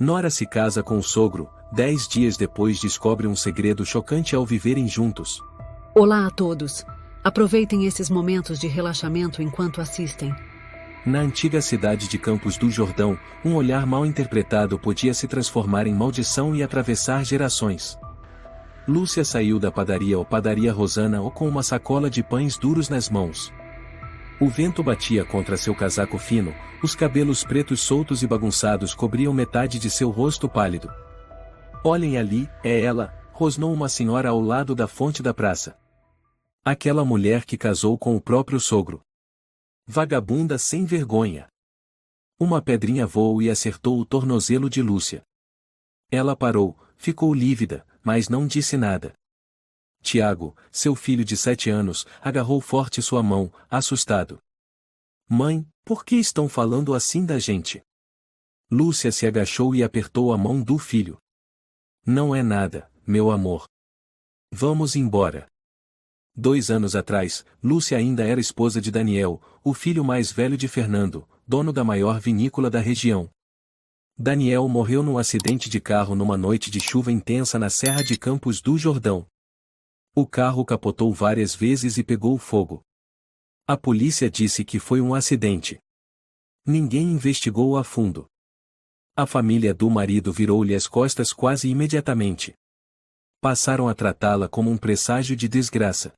Nora se casa com o sogro, 10 dias depois descobre um segredo chocante ao viverem juntos. Olá a todos. Aproveitem esses momentos de relaxamento enquanto assistem. Na antiga cidade de Campos do Jordão, um olhar mal interpretado podia se transformar em maldição e atravessar gerações. Lúcia saiu da padaria ou padaria Rosana ou com uma sacola de pães duros nas mãos. O vento batia contra seu casaco fino, os cabelos pretos soltos e bagunçados cobriam metade de seu rosto pálido. Olhem ali, é ela, rosnou uma senhora ao lado da fonte da praça. Aquela mulher que casou com o próprio sogro. Vagabunda sem vergonha. Uma pedrinha voou e acertou o tornozelo de Lúcia. Ela parou, ficou lívida, mas não disse nada. Tiago, seu filho de 7 anos, agarrou forte sua mão, assustado. Mãe, por que estão falando assim da gente? Lúcia se agachou e apertou a mão do filho. Não é nada, meu amor. Vamos embora. 2 anos atrás, Lúcia ainda era esposa de Daniel, o filho mais velho de Fernando, dono da maior vinícola da região. Daniel morreu num acidente de carro numa noite de chuva intensa na Serra de Campos do Jordão. O carro capotou várias vezes e pegou fogo. A polícia disse que foi um acidente. Ninguém investigou a fundo. A família do marido virou-lhe as costas quase imediatamente. Passaram a tratá-la como um presságio de desgraça.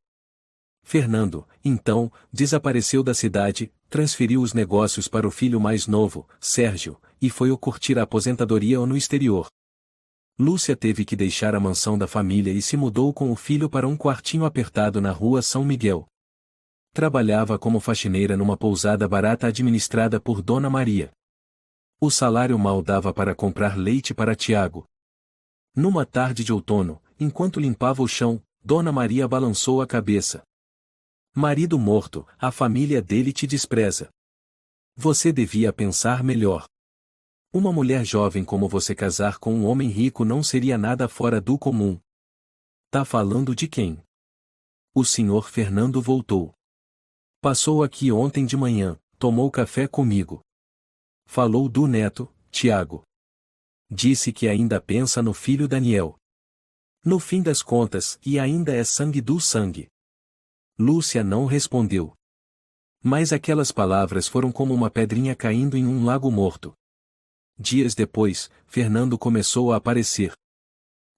Fernando, então, desapareceu da cidade, transferiu os negócios para o filho mais novo, Sérgio, e foi curtir a aposentadoria no exterior. Lúcia teve que deixar a mansão da família e se mudou com o filho para um quartinho apertado na rua São Miguel. Trabalhava como faxineira numa pousada barata administrada por Dona Maria. O salário mal dava para comprar leite para Tiago. Numa tarde de outono, enquanto limpava o chão, Dona Maria balançou a cabeça. Marido morto, a família dele te despreza. Você devia pensar melhor. Uma mulher jovem como você casar com um homem rico não seria nada fora do comum. Tá falando de quem? O senhor Fernando voltou. Passou aqui ontem de manhã, tomou café comigo. Falou do neto, Tiago. Disse que ainda pensa no filho Daniel. No fim das contas, e ainda é sangue do sangue. Lúcia não respondeu. Mas aquelas palavras foram como uma pedrinha caindo em um lago morto. Dias depois, Fernando começou a aparecer.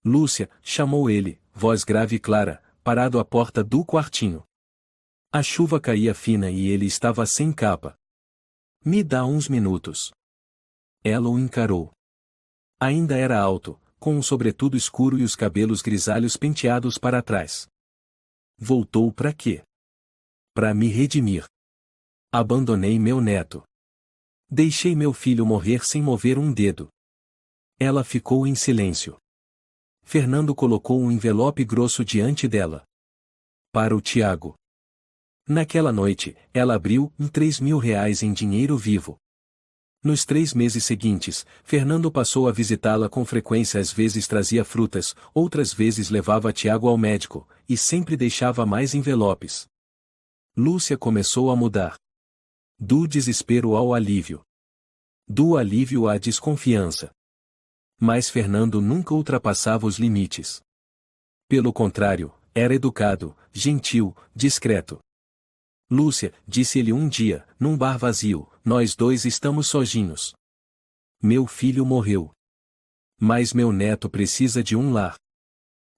Lúcia, chamou ele, voz grave e clara, parado à porta do quartinho. A chuva caía fina e ele estava sem capa. Me dá uns minutos. Ela o encarou. Ainda era alto, com um sobretudo escuro e os cabelos grisalhos penteados para trás. Voltou pra quê? Pra me redimir. Abandonei meu neto. Deixei meu filho morrer sem mover um dedo. Ela ficou em silêncio. Fernando colocou um envelope grosso diante dela. Para o Tiago. Naquela noite, ela abriu R$ 3.000 em dinheiro vivo. Nos 3 meses seguintes, Fernando passou a visitá-la com frequência. Às vezes trazia frutas, outras vezes levava Tiago ao médico, e sempre deixava mais envelopes. Lúcia começou a mudar. Do desespero ao alívio. Do alívio à desconfiança. Mas Fernando nunca ultrapassava os limites. Pelo contrário, era educado, gentil, discreto. Lúcia, disse-lhe um dia, num bar vazio, nós dois estamos sozinhos. Meu filho morreu. Mas meu neto precisa de um lar.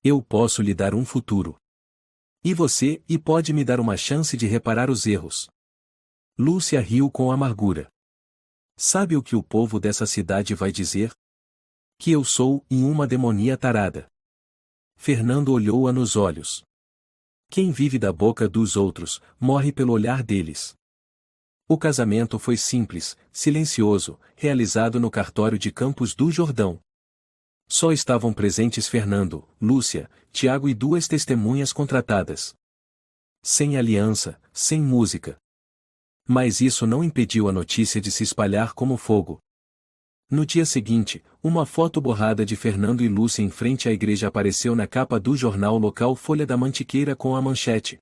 Eu posso lhe dar um futuro. E você, e pode me dar uma chance de reparar os erros. Lúcia riu com amargura. Sabe o que o povo dessa cidade vai dizer? Que eu sou uma demonia tarada. Fernando olhou-a nos olhos. Quem vive da boca dos outros, morre pelo olhar deles. O casamento foi simples, silencioso, realizado no cartório de Campos do Jordão. Só estavam presentes Fernando, Lúcia, Tiago e 2 testemunhas contratadas. Sem aliança, sem música. Mas isso não impediu a notícia de se espalhar como fogo. No dia seguinte, uma foto borrada de Fernando e Lúcia em frente à igreja apareceu na capa do jornal local Folha da Mantiqueira com a manchete: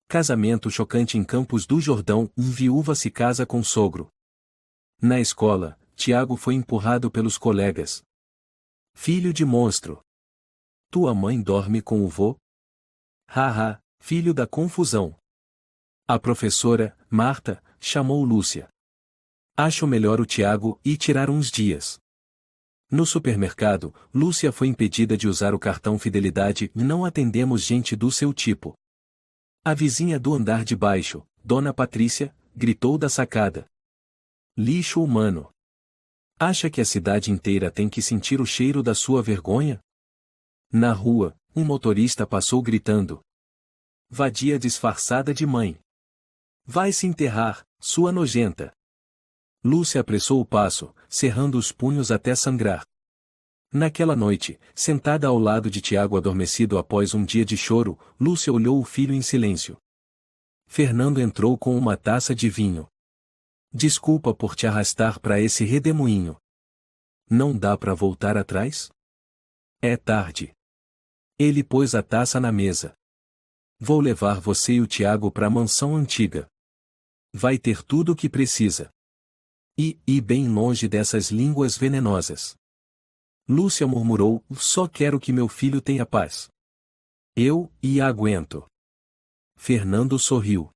Casamento chocante em Campos do Jordão, viúva se casa com sogro. Na escola, Tiago foi empurrado pelos colegas. Filho de monstro! Tua mãe dorme com o vô? Haha, filho da confusão! A professora, Marta, chamou Lúcia. Acho melhor o Tiago ir tirar uns dias. No supermercado, Lúcia foi impedida de usar o cartão Fidelidade e não atendemos gente do seu tipo. A vizinha do andar de baixo, Dona Patrícia, gritou da sacada. Lixo humano! Acha que a cidade inteira tem que sentir o cheiro da sua vergonha? Na rua, um motorista passou gritando. Vadia disfarçada de mãe. Vai se enterrar, sua nojenta! Lúcia apressou o passo, cerrando os punhos até sangrar. Naquela noite, sentada ao lado de Tiago adormecido após um dia de choro, Lúcia olhou o filho em silêncio. Fernando entrou com uma taça de vinho. Desculpa por te arrastar para esse redemoinho. Não dá para voltar atrás? É tarde. Ele pôs a taça na mesa. Vou levar você e o Tiago para a mansão antiga. Vai ter tudo o que precisa. E bem longe dessas línguas venenosas. Lúcia murmurou, só quero que meu filho tenha paz. Eu aguento. Fernando sorriu.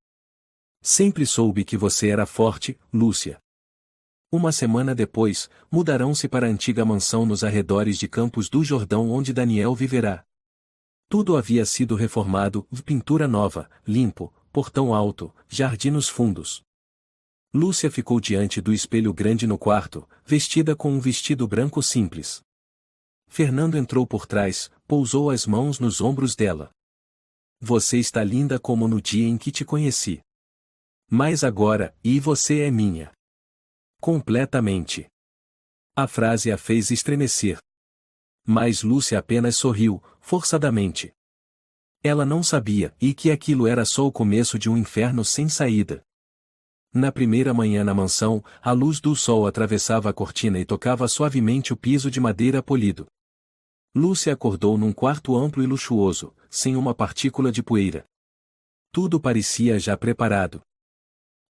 Sempre soube que você era forte, Lúcia. Uma semana depois, mudarão-se para a antiga mansão nos arredores de Campos do Jordão onde Daniel viverá. Tudo havia sido reformado, pintura nova, limpo, portão alto, jardim nos fundos. Lúcia ficou diante do espelho grande no quarto, vestida com um vestido branco simples. Fernando entrou por trás, pousou as mãos nos ombros dela. Você está linda como no dia em que te conheci. Mas agora, você é minha. Completamente. A frase a fez estremecer. Mas Lúcia apenas sorriu, forçadamente. Ela não sabia, que aquilo era só o começo de um inferno sem saída. Na primeira manhã na mansão, a luz do sol atravessava a cortina e tocava suavemente o piso de madeira polido. Lúcia acordou num quarto amplo e luxuoso, sem uma partícula de poeira. Tudo parecia já preparado.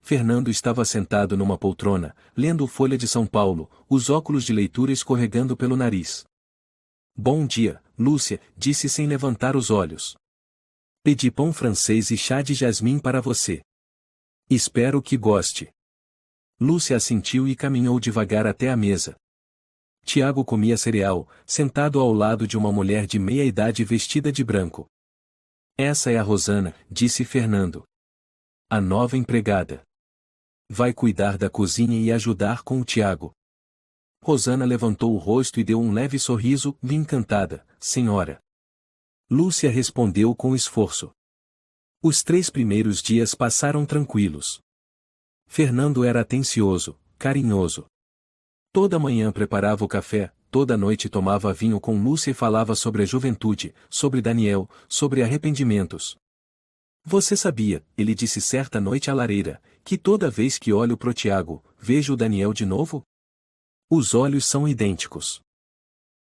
Fernando estava sentado numa poltrona, lendo Folha de São Paulo, os óculos de leitura escorregando pelo nariz. Bom dia, Lúcia, disse sem levantar os olhos. Pedi pão francês e chá de jasmim para você. Espero que goste. Lúcia assentiu e caminhou devagar até a mesa. Tiago comia cereal, sentado ao lado de uma mulher de meia idade vestida de branco. Essa é a Rosana, disse Fernando. A nova empregada. Vai cuidar da cozinha e ajudar com o Tiago. Rosana levantou o rosto e deu um leve sorriso, encantada, senhora. Lúcia respondeu com esforço. Os 3 primeiros dias passaram tranquilos. Fernando era atencioso, carinhoso. Toda manhã preparava o café, toda noite tomava vinho com Lúcia e falava sobre a juventude, sobre Daniel, sobre arrependimentos. Você sabia, ele disse certa noite à lareira, que toda vez que olho pro Tiago, vejo o Daniel de novo? Os olhos são idênticos.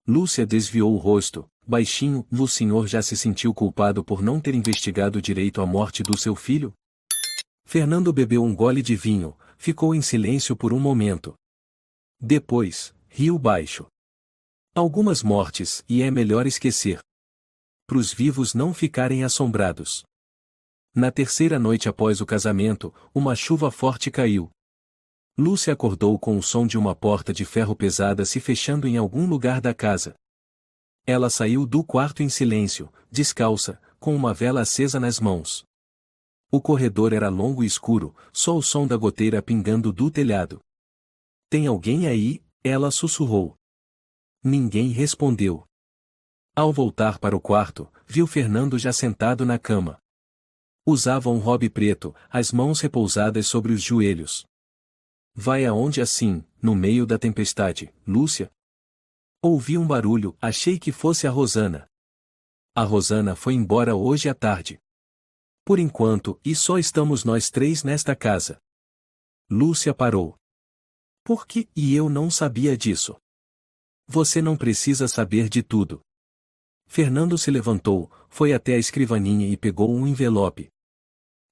Lúcia desviou o rosto, baixinho, o senhor já se sentiu culpado por não ter investigado direito a morte do seu filho? Fernando bebeu um gole de vinho, ficou em silêncio por um momento. Depois, riu baixo. Algumas mortes, e é melhor esquecer. Pros vivos não ficarem assombrados. Na terceira noite após o casamento, uma chuva forte caiu. Lúcia acordou com o som de uma porta de ferro pesada se fechando em algum lugar da casa. Ela saiu do quarto em silêncio, descalça, com uma vela acesa nas mãos. O corredor era longo e escuro, só o som da goteira pingando do telhado. Tem alguém aí? Ela sussurrou. Ninguém respondeu. Ao voltar para o quarto, viu Fernando já sentado na cama. Usava um robe preto, as mãos repousadas sobre os joelhos. Vai aonde assim, no meio da tempestade, Lúcia? Ouvi um barulho, achei que fosse a Rosana. A Rosana foi embora hoje à tarde. Por enquanto, só estamos nós 3 nesta casa. Lúcia parou. Por que eu não sabia disso? Você não precisa saber de tudo. Fernando se levantou, foi até a escrivaninha e pegou um envelope.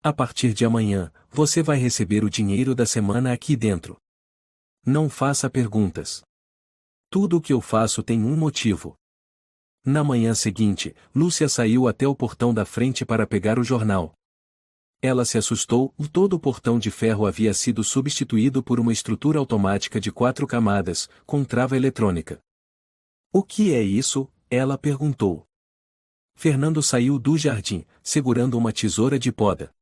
A partir de amanhã, você vai receber o dinheiro da semana aqui dentro. Não faça perguntas. Tudo o que eu faço tem um motivo. Na manhã seguinte, Lúcia saiu até o portão da frente para pegar o jornal. Ela se assustou, todo o portão de ferro havia sido substituído por uma estrutura automática de 4 camadas, com trava eletrônica. O que é isso? Ela perguntou. Fernando saiu do jardim, segurando uma tesoura de poda.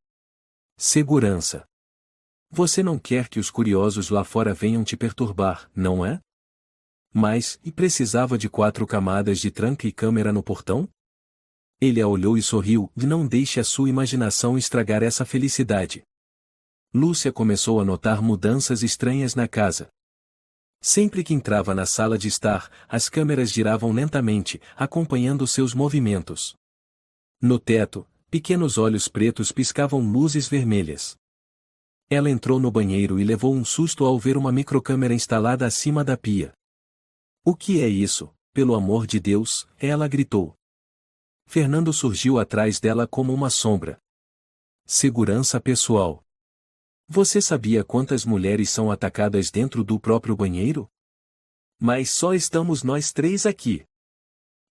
Segurança. Você não quer que os curiosos lá fora venham te perturbar, não é? Mas, e precisava de 4 camadas de tranca e câmera no portão? Ele a olhou e sorriu, e não deixe a sua imaginação estragar essa felicidade. Lúcia começou a notar mudanças estranhas na casa. Sempre que entrava na sala de estar, as câmeras giravam lentamente, acompanhando seus movimentos. No teto, pequenos olhos pretos piscavam luzes vermelhas. Ela entrou no banheiro e levou um susto ao ver uma microcâmera instalada acima da pia. O que é isso, pelo amor de Deus? Ela gritou. Fernando surgiu atrás dela como uma sombra. Segurança pessoal. Você sabia quantas mulheres são atacadas dentro do próprio banheiro? Mas só estamos nós 3 aqui.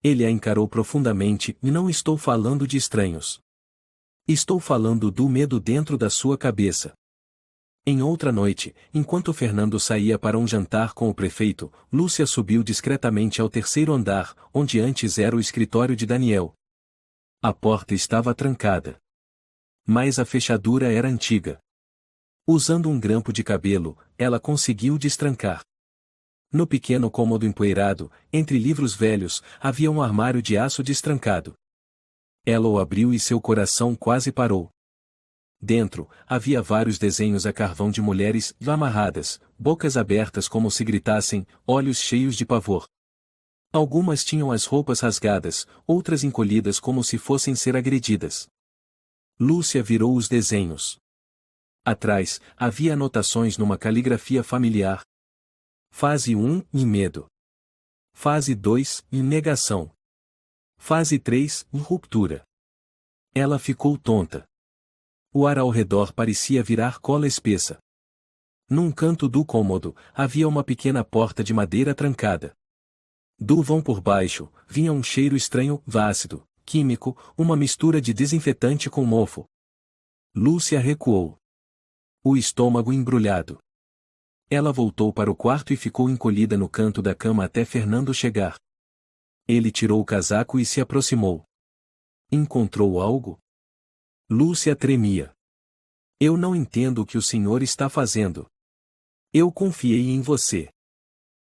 Ele a encarou profundamente, e não estou falando de estranhos. Estou falando do medo dentro da sua cabeça. Em outra noite, enquanto Fernando saía para um jantar com o prefeito, Lúcia subiu discretamente ao 3º andar, onde antes era o escritório de Daniel. A porta estava trancada. Mas a fechadura era antiga. Usando um grampo de cabelo, ela conseguiu destrancar. No pequeno cômodo empoeirado, entre livros velhos, havia um armário de aço destrancado. Ela o abriu e seu coração quase parou. Dentro, havia vários desenhos a carvão de mulheres amarradas, bocas abertas como se gritassem, olhos cheios de pavor. Algumas tinham as roupas rasgadas, outras encolhidas como se fossem ser agredidas. Lúcia virou os desenhos. Atrás, havia anotações numa caligrafia familiar. Fase 1, medo. Fase 2, negação. Fase 3, ruptura. Ela ficou tonta. O ar ao redor parecia virar cola espessa. Num canto do cômodo, havia uma pequena porta de madeira trancada. Do vão por baixo, vinha um cheiro estranho, ácido, químico, uma mistura de desinfetante com mofo. Lúcia recuou. O estômago embrulhado. Ela voltou para o quarto e ficou encolhida no canto da cama até Fernando chegar. Ele tirou o casaco e se aproximou. Encontrou algo? Lúcia tremia. Eu não entendo o que o senhor está fazendo. Eu confiei em você.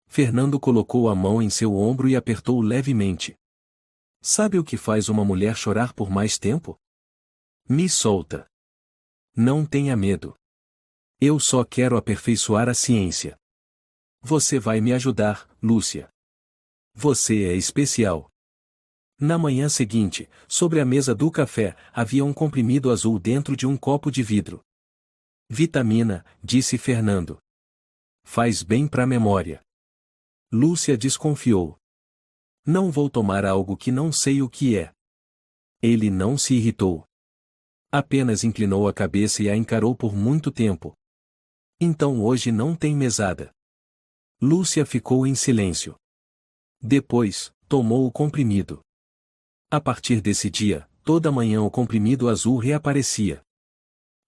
Fernando colocou a mão em seu ombro e apertou levemente. Sabe o que faz uma mulher chorar por mais tempo? Me solta. Não tenha medo. Eu só quero aperfeiçoar a ciência. Você vai me ajudar, Lúcia. Você é especial. Na manhã seguinte, sobre a mesa do café, havia um comprimido azul dentro de um copo de vidro. Vitamina, disse Fernando. Faz bem para a memória. Lúcia desconfiou. Não vou tomar algo que não sei o que é. Ele não se irritou. Apenas inclinou a cabeça e a encarou por muito tempo. Então hoje não tem mesada. Lúcia ficou em silêncio. Depois, tomou o comprimido. A partir desse dia, toda manhã o comprimido azul reaparecia.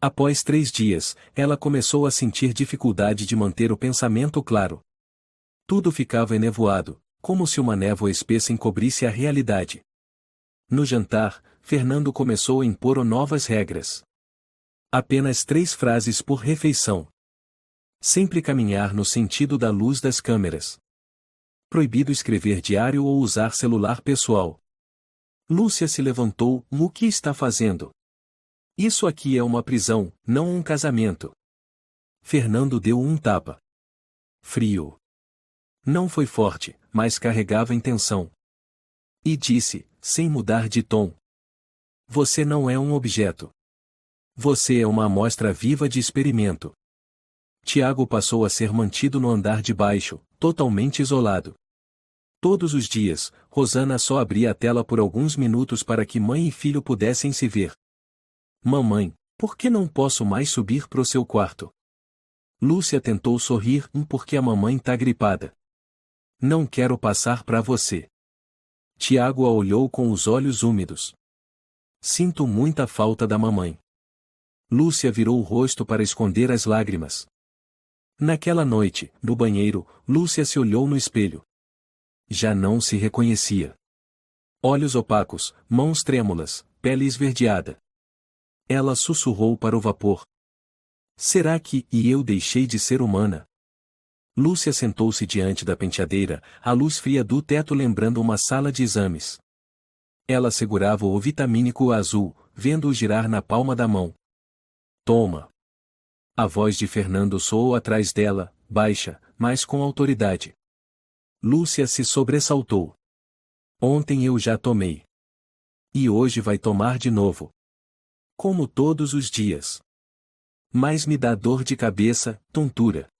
Após 3 dias, ela começou a sentir dificuldade de manter o pensamento claro. Tudo ficava enevoado, como se uma névoa espessa encobrisse a realidade. No jantar, Fernando começou a impor novas regras. Apenas 3 frases por refeição. Sempre caminhar no sentido da luz das câmeras. Proibido escrever diário ou usar celular pessoal. Lúcia se levantou. O que está fazendo? Isso aqui é uma prisão, não um casamento. Fernando deu um tapa. Frio. Não foi forte, mas carregava intenção. E disse, sem mudar de tom. Você não é um objeto. Você é uma amostra viva de experimento. Tiago passou a ser mantido no andar de baixo, totalmente isolado. Todos os dias, Rosana só abria a tela por alguns minutos para que mãe e filho pudessem se ver. Mamãe, por que não posso mais subir pro seu quarto? Lúcia tentou sorrir, porque a mamãe tá gripada. Não quero passar pra você. Tiago a olhou com os olhos úmidos. Sinto muita falta da mamãe. Lúcia virou o rosto para esconder as lágrimas. Naquela noite, no banheiro, Lúcia se olhou no espelho. Já não se reconhecia. Olhos opacos, mãos trêmulas, pele esverdeada. Ela sussurrou para o vapor. Será que eu deixei de ser humana? Lúcia sentou-se diante da penteadeira, a luz fria do teto lembrando uma sala de exames. Ela segurava o vitamínico azul, vendo-o girar na palma da mão. Toma. A voz de Fernando soou atrás dela, baixa, mas com autoridade. Lúcia se sobressaltou. Ontem eu já tomei. E hoje vai tomar de novo. Como todos os dias. Mas me dá dor de cabeça, tontura.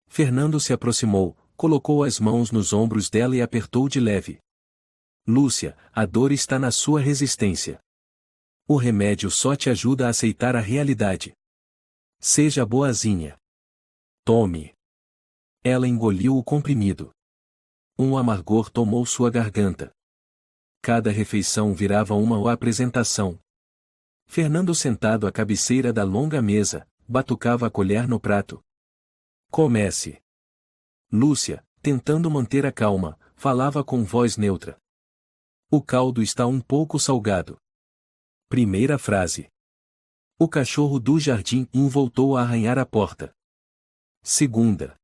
Fernando se aproximou, colocou as mãos nos ombros dela e apertou de leve. Lúcia, a dor está na sua resistência. O remédio só te ajuda a aceitar a realidade. Seja boazinha. Tome. Ela engoliu o comprimido. Um amargor tomou sua garganta. Cada refeição virava uma apresentação. Fernando sentado à cabeceira da longa mesa, batucava a colher no prato. Comece. Lúcia, tentando manter a calma, falava com voz neutra. O caldo está um pouco salgado. Primeira frase. O cachorro do jardim voltou a arranhar a porta. Segunda.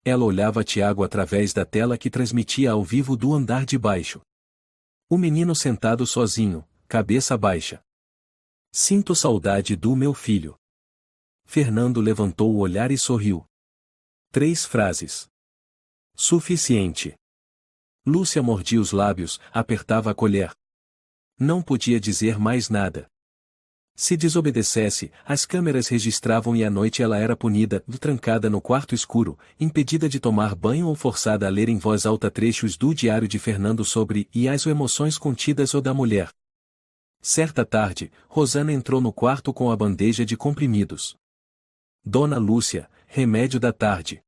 Ela olhava Tiago através da tela que transmitia ao vivo do andar de baixo. O menino sentado sozinho, cabeça baixa. Sinto saudade do meu filho. Fernando levantou o olhar e sorriu. 3 frases. Suficiente. Lúcia mordia os lábios, apertava a colher. Não podia dizer mais nada. Se desobedecesse, as câmeras registravam e à noite ela era punida, trancada no quarto escuro, impedida de tomar banho ou forçada a ler em voz alta trechos do diário de Fernando sobre as emoções contidas ou da mulher. Certa tarde, Rosana entrou no quarto com a bandeja de comprimidos. Dona Lúcia, remédio da tarde.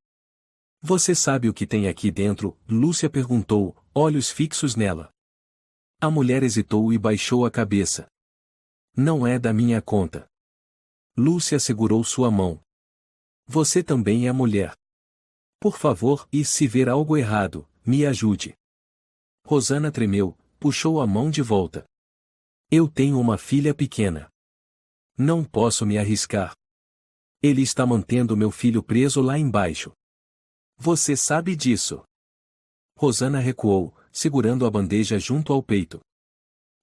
Você sabe o que tem aqui dentro? Lúcia perguntou, olhos fixos nela. A mulher hesitou e baixou a cabeça. Não é da minha conta. Lúcia segurou sua mão. Você também é mulher. Por favor, e se ver algo errado, me ajude. Rosana tremeu, puxou a mão de volta. Eu tenho uma filha pequena. Não posso me arriscar. Ele está mantendo meu filho preso lá embaixo. Você sabe disso. Rosana recuou, segurando a bandeja junto ao peito.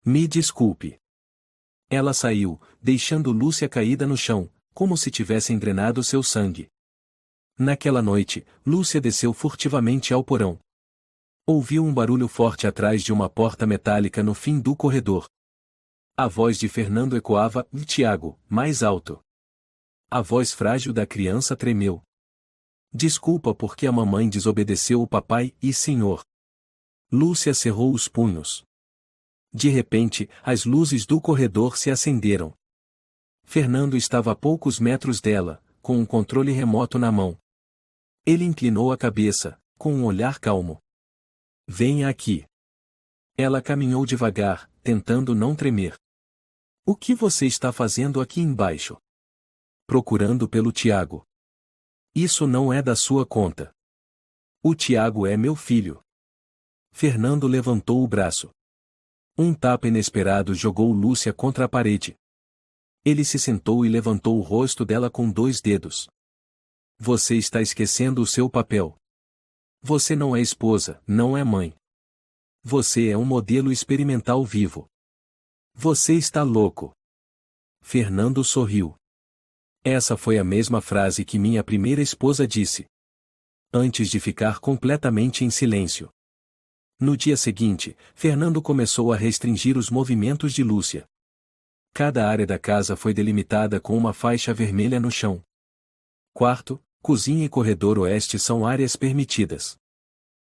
Me desculpe. Ela saiu, deixando Lúcia caída no chão, como se tivessem drenado seu sangue. Naquela noite, Lúcia desceu furtivamente ao porão. Ouviu um barulho forte atrás de uma porta metálica no fim do corredor. A voz de Fernando ecoava, Tiago, mais alto. A voz frágil da criança tremeu. Desculpa porque a mamãe desobedeceu o papai e senhor. Lúcia cerrou os punhos. De repente, as luzes do corredor se acenderam. Fernando estava a poucos metros dela, com um controle remoto na mão. Ele inclinou a cabeça, com um olhar calmo. Venha aqui. Ela caminhou devagar, tentando não tremer. O que você está fazendo aqui embaixo? Procurando pelo Tiago. Isso não é da sua conta. O Tiago é meu filho. Fernando levantou o braço. Um tapa inesperado jogou Lúcia contra a parede. Ele se sentou e levantou o rosto dela com 2 dedos. Você está esquecendo o seu papel. Você não é esposa, não é mãe. Você é um modelo experimental vivo. Você está louco. Fernando sorriu. Essa foi a mesma frase que minha primeira esposa disse. Antes de ficar completamente em silêncio. No dia seguinte, Fernando começou a restringir os movimentos de Lúcia. Cada área da casa foi delimitada com uma faixa vermelha no chão. Quarto, cozinha e corredor oeste são áreas permitidas.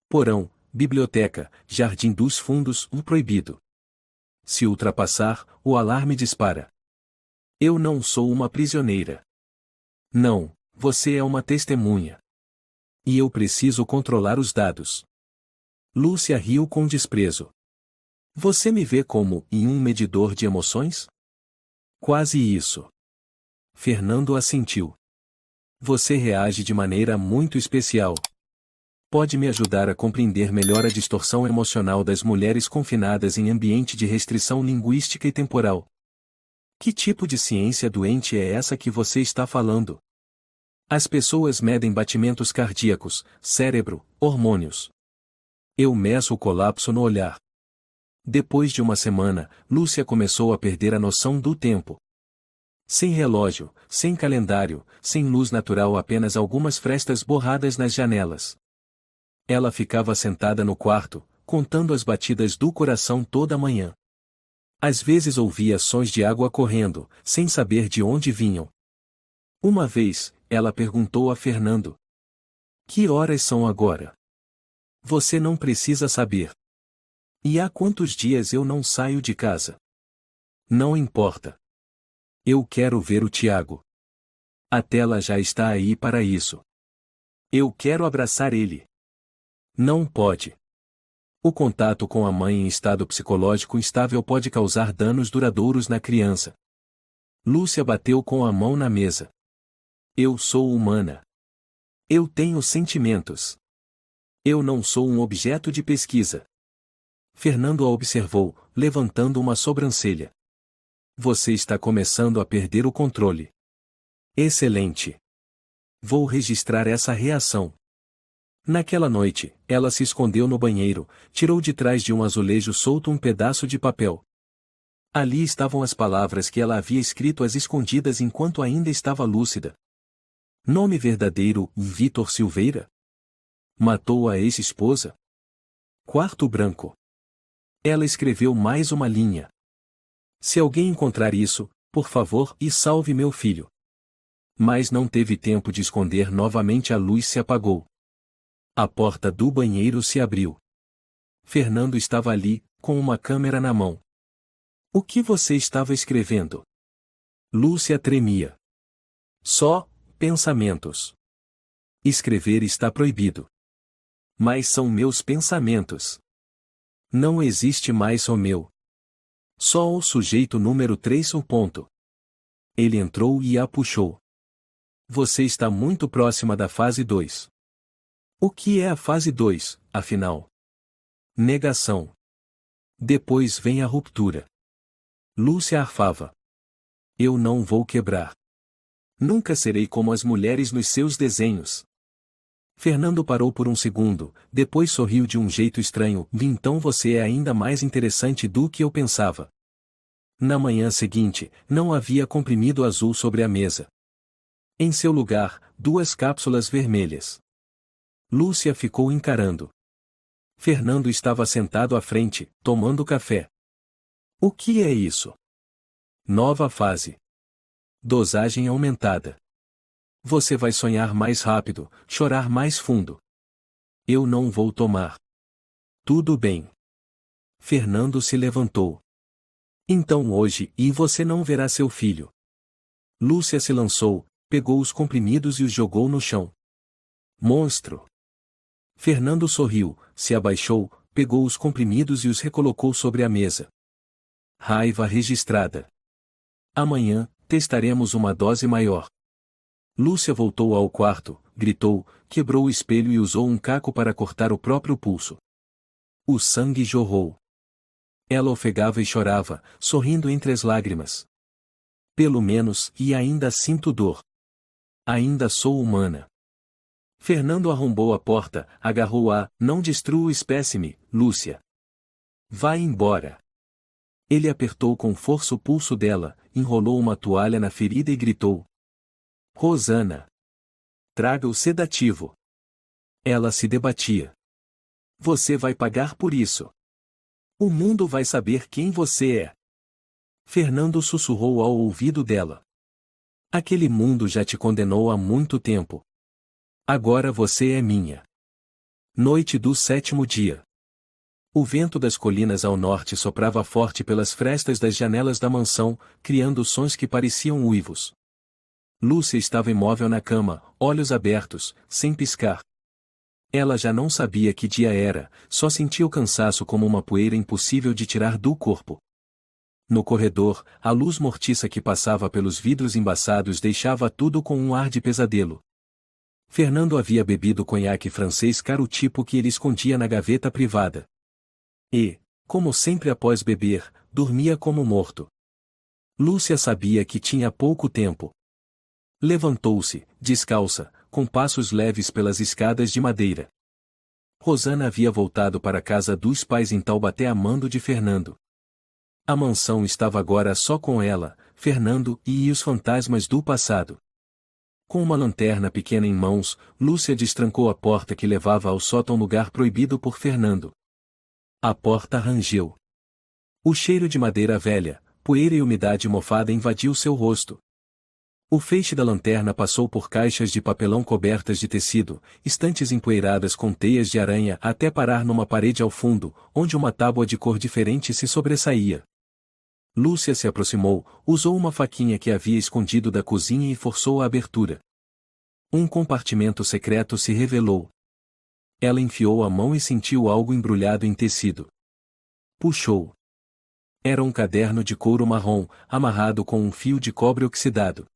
Porão, biblioteca, jardim dos fundos, proibido. Se ultrapassar, o alarme dispara. Eu não sou uma prisioneira. Não, Você é uma testemunha. E eu preciso controlar os dados. Lúcia riu com desprezo. Você me vê como um medidor de emoções? Quase isso. Fernando assentiu. Você reage de maneira muito especial. Pode me ajudar a compreender melhor a distorção emocional das mulheres confinadas em ambiente de restrição linguística e temporal. Que tipo de ciência doente é essa que você está falando? As pessoas medem batimentos cardíacos, cérebro, hormônios. Eu meço o colapso no olhar. Depois de uma semana, Lúcia começou a perder a noção do tempo. Sem relógio, sem calendário, sem luz natural, apenas algumas frestas borradas nas janelas. Ela ficava sentada no quarto, contando as batidas do coração toda a manhã. Às vezes ouvia sons de água correndo, sem saber de onde vinham. Uma vez, ela perguntou a Fernando: Que horas são agora? Você não precisa saber. E há quantos dias eu não saio de casa? Não importa. Eu quero ver o Tiago. A tela já está aí para isso. Eu quero abraçar ele. Não pode. O contato com a mãe em estado psicológico instável pode causar danos duradouros na criança. Lúcia bateu com a mão na mesa. Eu sou humana. Eu tenho sentimentos. Eu não sou um objeto de pesquisa. Fernando a observou, levantando uma sobrancelha. Você está começando a perder o controle. Excelente. Vou registrar essa reação. Naquela noite, ela se escondeu no banheiro, tirou de trás de um azulejo solto um pedaço de papel. Ali estavam as palavras que ela havia escrito às escondidas enquanto ainda estava lúcida. Nome verdadeiro: Vítor Silveira? Matou a ex-esposa? Quarto branco. Ela escreveu mais uma linha. Se alguém encontrar isso, por favor, e salve meu filho. Mas não teve tempo de esconder, novamente a luz se apagou. A porta do banheiro se abriu. Fernando estava ali, com uma câmera na mão. O que você estava escrevendo? Lúcia tremia. Só pensamentos. Escrever está proibido. Mas são meus pensamentos. Não existe mais o meu. Só o sujeito número 3 o ponto. Ele entrou e a puxou. Você está muito próxima da fase 2. O que é a fase 2, afinal? Negação. Depois vem a ruptura. Lúcia arfava. Eu não vou quebrar. Nunca serei como as mulheres nos seus desenhos. Fernando parou por um segundo, depois sorriu de um jeito estranho. Então você é ainda mais interessante do que eu pensava. Na manhã seguinte, não havia comprimido azul sobre a mesa. Em seu lugar, 2 cápsulas vermelhas. Lúcia ficou encarando. Fernando estava sentado à frente, tomando café. O que é isso? Nova fase. Dosagem aumentada. Você vai sonhar mais rápido, chorar mais fundo. Eu não vou tomar. Tudo bem. Fernando se levantou. Então hoje você não verá seu filho. Lúcia se lançou, pegou os comprimidos e os jogou no chão. Monstro! Fernando sorriu, se abaixou, pegou os comprimidos e os recolocou sobre a mesa. Raiva registrada. Amanhã, testaremos uma dose maior. Lúcia voltou ao quarto, gritou, quebrou o espelho e usou um caco para cortar o próprio pulso. O sangue jorrou. Ela ofegava e chorava, sorrindo entre as lágrimas. Pelo menos, e ainda sinto dor. Ainda sou humana. Fernando arrombou a porta, agarrou-a. Não destrua o espécime, Lúcia. Vá embora. Ele apertou com força o pulso dela, enrolou uma toalha na ferida e gritou. Rosana. Traga o sedativo. Ela se debatia. Você vai pagar por isso. O mundo vai saber quem você é. Fernando sussurrou ao ouvido dela. Aquele mundo já te condenou há muito tempo. Agora você é minha. Noite do 7º dia. O vento das colinas ao norte soprava forte pelas frestas das janelas da mansão, criando sons que pareciam uivos. Lúcia estava imóvel na cama, olhos abertos, sem piscar. Ela já não sabia que dia era, só sentia o cansaço como uma poeira impossível de tirar do corpo. No corredor, a luz mortiça que passava pelos vidros embaçados deixava tudo com um ar de pesadelo. Fernando havia bebido conhaque francês caro tipo que ele escondia na gaveta privada. E, como sempre após beber, dormia como morto. Lúcia sabia que tinha pouco tempo. Levantou-se, descalça, com passos leves pelas escadas de madeira. Rosana havia voltado para a casa dos pais em Taubaté a mando de Fernando. A mansão estava agora só com ela, Fernando e os fantasmas do passado. Com uma lanterna pequena em mãos, Lúcia destrancou a porta que levava ao sótão, lugar proibido por Fernando. A porta rangeu. O cheiro de madeira velha, poeira e umidade mofada invadiu seu rosto. O feixe da lanterna passou por caixas de papelão cobertas de tecido, estantes empoeiradas com teias de aranha, até parar numa parede ao fundo, onde uma tábua de cor diferente se sobressaía. Lúcia se aproximou, usou uma faquinha que havia escondido da cozinha e forçou a abertura. Um compartimento secreto se revelou. Ela enfiou a mão e sentiu algo embrulhado em tecido. Puxou. Era um caderno de couro marrom, amarrado com um fio de cobre oxidado.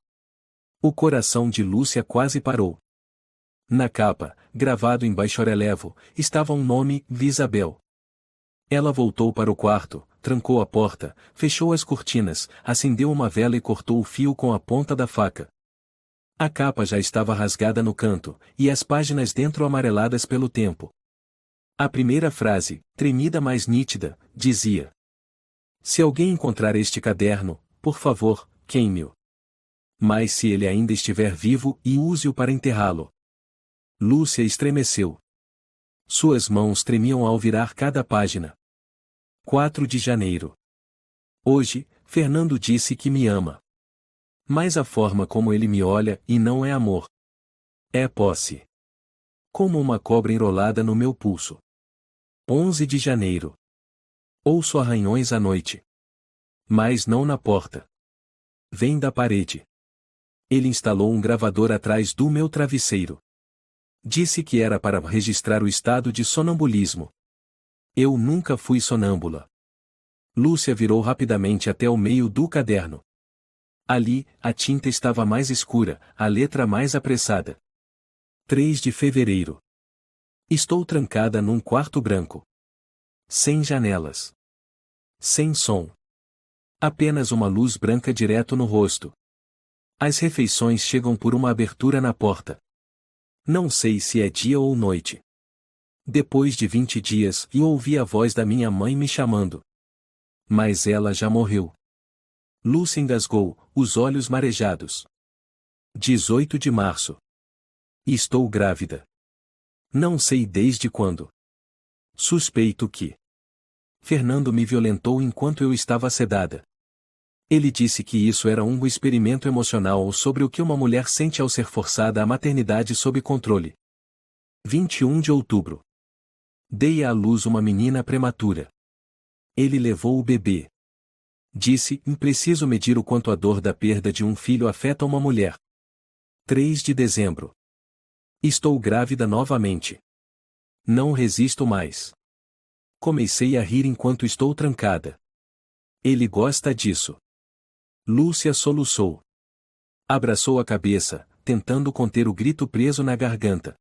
O coração de Lúcia quase parou. Na capa, gravado em baixo relevo, estava um nome, Visabel. Ela voltou para o quarto, trancou a porta, fechou as cortinas, acendeu uma vela e cortou o fio com a ponta da faca. A capa já estava rasgada no canto, e as páginas dentro amareladas pelo tempo. A primeira frase, tremida mais nítida, dizia: "Se alguém encontrar este caderno, por favor, queime-o. Mas se ele ainda estiver vivo, e use-o para enterrá-lo." Lúcia estremeceu. Suas mãos tremiam ao virar cada página. 4 de janeiro. Hoje, Fernando disse que me ama. Mas a forma como ele me olha, e não é amor. É posse. Como uma cobra enrolada no meu pulso. 11 de janeiro. Ouço arranhões à noite. Mas não na porta. Vem da parede. Ele instalou um gravador atrás do meu travesseiro. Disse que era para registrar o estado de sonambulismo. Eu nunca fui sonâmbula. Lúcia virou rapidamente até o meio do caderno. Ali, a tinta estava mais escura, a letra mais apressada. 3 de fevereiro. Estou trancada num quarto branco. Sem janelas. Sem som. Apenas uma luz branca direto no rosto. As refeições chegam por uma abertura na porta. Não sei se é dia ou noite. Depois de 20 dias, eu ouvi a voz da minha mãe me chamando. Mas ela já morreu. Lúcia engasgou, os olhos marejados. 18 de março. Estou grávida. Não sei desde quando. Suspeito que Fernando me violentou enquanto eu estava sedada. Ele disse que isso era um experimento emocional sobre o que uma mulher sente ao ser forçada à maternidade sob controle. 21 de outubro. Dei à luz uma menina prematura. Ele levou o bebê. Disse: preciso medir o quanto a dor da perda de um filho afeta uma mulher. 3 de dezembro. Estou grávida novamente. Não resisto mais. Comecei a rir enquanto estou trancada. Ele gosta disso. Lúcia soluçou. Abraçou a cabeça, tentando conter o grito preso na garganta.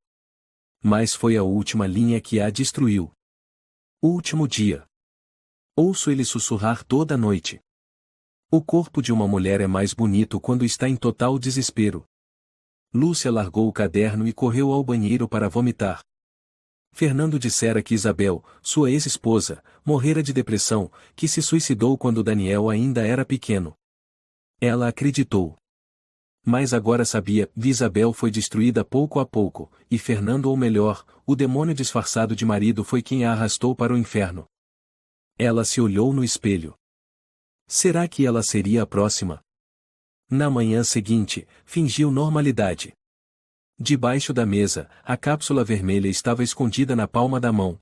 Mas foi a última linha que a destruiu. Último dia. Ouço ele sussurrar toda noite. O corpo de uma mulher é mais bonito quando está em total desespero. Lúcia largou o caderno e correu ao banheiro para vomitar. Fernando dissera que Isabel, sua ex-esposa, morrera de depressão, que se suicidou quando Daniel ainda era pequeno. Ela acreditou. Mas agora sabia, Isabel foi destruída pouco a pouco, e Fernando, ou melhor, o demônio disfarçado de marido, foi quem a arrastou para o inferno. Ela se olhou no espelho. Será que ela seria a próxima? Na manhã seguinte, fingiu normalidade. Debaixo da mesa, a cápsula vermelha estava escondida na palma da mão.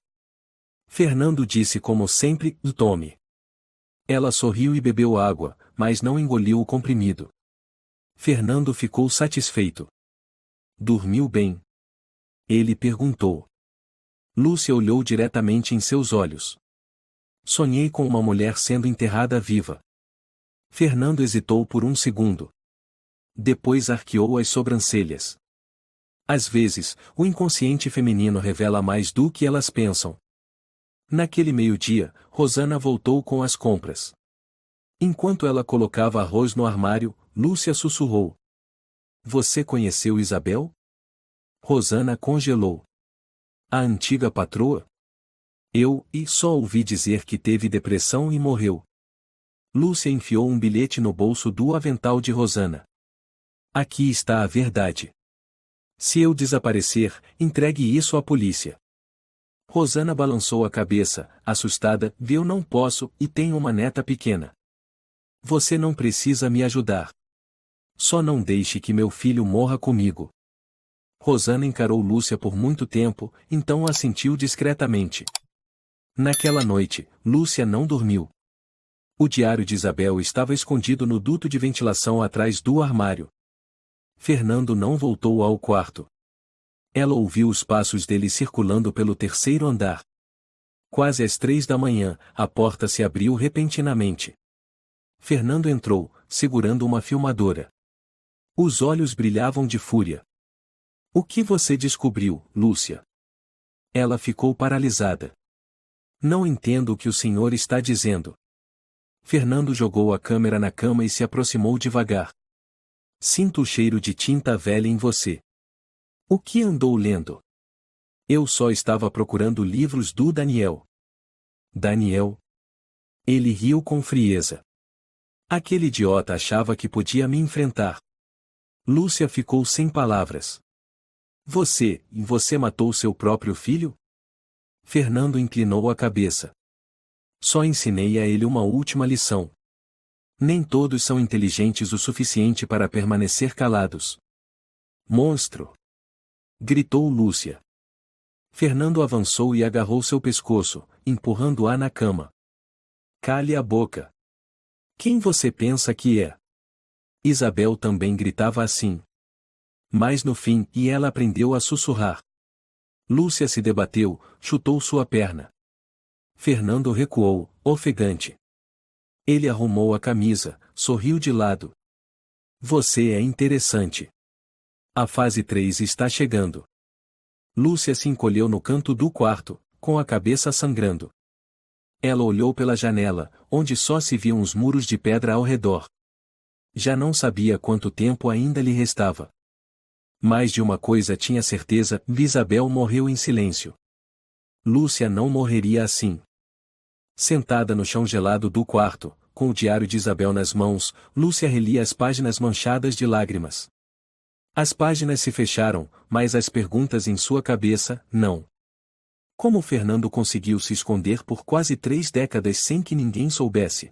Fernando disse como sempre: tome. Ela sorriu e bebeu água, mas não engoliu o comprimido. Fernando ficou satisfeito. Dormiu bem? Ele perguntou. Lúcia olhou diretamente em seus olhos. Sonhei com uma mulher sendo enterrada viva. Fernando hesitou por um segundo. Depois arqueou as sobrancelhas. Às vezes, o inconsciente feminino revela mais do que elas pensam. Naquele meio-dia, Rosana voltou com as compras. Enquanto ela colocava arroz no armário, Lúcia sussurrou. Você conheceu Isabel? Rosana congelou. A antiga patroa? Só ouvi dizer que teve depressão e morreu. Lúcia enfiou um bilhete no bolso do avental de Rosana. Aqui está a verdade. Se eu desaparecer, entregue isso à polícia. Rosana balançou a cabeça, assustada, eu não posso, e tenho uma neta pequena. Você não precisa me ajudar. Só não deixe que meu filho morra comigo. Rosana encarou Lúcia por muito tempo, então assentiu discretamente. Naquela noite, Lúcia não dormiu. O diário de Isabel estava escondido no duto de ventilação atrás do armário. Fernando não voltou ao quarto. Ela ouviu os passos dele circulando pelo terceiro andar. Quase às 3 da manhã, a porta se abriu repentinamente. Fernando entrou, segurando uma filmadora. Os olhos brilhavam de fúria. O que você descobriu, Lúcia? Ela ficou paralisada. Não entendo o que o senhor está dizendo. Fernando jogou a câmera na cama e se aproximou devagar. Sinto o cheiro de tinta velha em você. O que andou lendo? Eu só estava procurando livros do Daniel. Daniel? Ele riu com frieza. Aquele idiota achava que podia me enfrentar. Lúcia ficou sem palavras. Você matou seu próprio filho? Fernando inclinou a cabeça. Só ensinei a ele uma última lição. Nem todos são inteligentes o suficiente para permanecer calados. Monstro! Gritou Lúcia. Fernando avançou e agarrou seu pescoço, empurrando-a na cama. Cale a boca. Quem você pensa que é? Isabel também gritava assim. Mas no fim, ela aprendeu a sussurrar. Lúcia se debateu, chutou sua perna. Fernando recuou, ofegante. Ele arrumou a camisa, sorriu de lado. Você é interessante. A fase 3 está chegando. Lúcia se encolheu no canto do quarto, com a cabeça sangrando. Ela olhou pela janela, onde só se viam os muros de pedra ao redor. Já não sabia quanto tempo ainda lhe restava. Mais de uma coisa tinha certeza, Isabel morreu em silêncio. Lúcia não morreria assim. Sentada no chão gelado do quarto, com o diário de Isabel nas mãos, Lúcia relia as páginas manchadas de lágrimas. As páginas se fecharam, mas as perguntas em sua cabeça, não. Como Fernando conseguiu se esconder por quase 3 décadas sem que ninguém soubesse?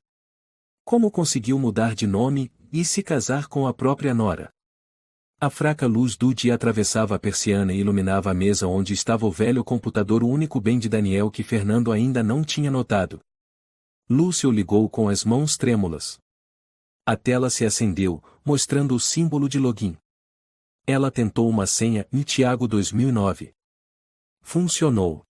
Como conseguiu mudar de nome, e se casar com a própria nora? A fraca luz do dia atravessava a persiana e iluminava a mesa onde estava o velho computador, o único bem de Daniel que Fernando ainda não tinha notado. Lúcia o ligou com as mãos trêmulas. A tela se acendeu, mostrando o símbolo de login. Ela tentou uma senha, Thiago 2009. Funcionou.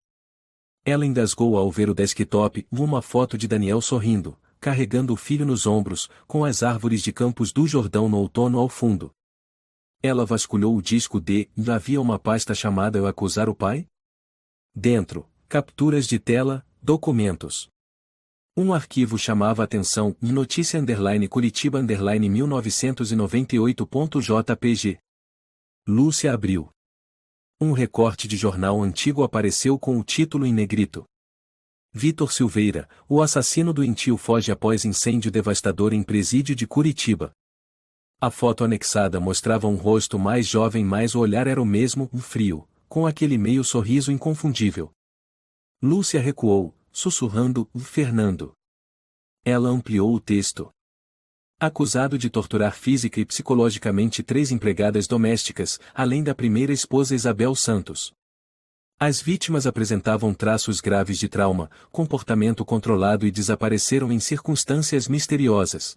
Ela engasgou ao ver o desktop, uma foto de Daniel sorrindo, carregando o filho nos ombros, com as árvores de Campos do Jordão no outono ao fundo. Ela vasculhou o disco havia uma pasta chamada Eu Acusar o Pai? Dentro, capturas de tela, documentos. Um arquivo chamava a atenção, notícia Curitiba 1998.jpg. Lúcia abriu. Um recorte de jornal antigo apareceu com o título em negrito. Vitor Silveira, o assassino doentio foge após incêndio devastador em presídio de Curitiba. A foto anexada mostrava um rosto mais jovem, mas o olhar era o mesmo, frio, com aquele meio sorriso inconfundível. Lúcia recuou, sussurrando, Fernando. Ela ampliou o texto. Acusado de torturar física e psicologicamente 3 empregadas domésticas, além da primeira esposa Isabel Santos. As vítimas apresentavam traços graves de trauma, comportamento controlado e desapareceram em circunstâncias misteriosas.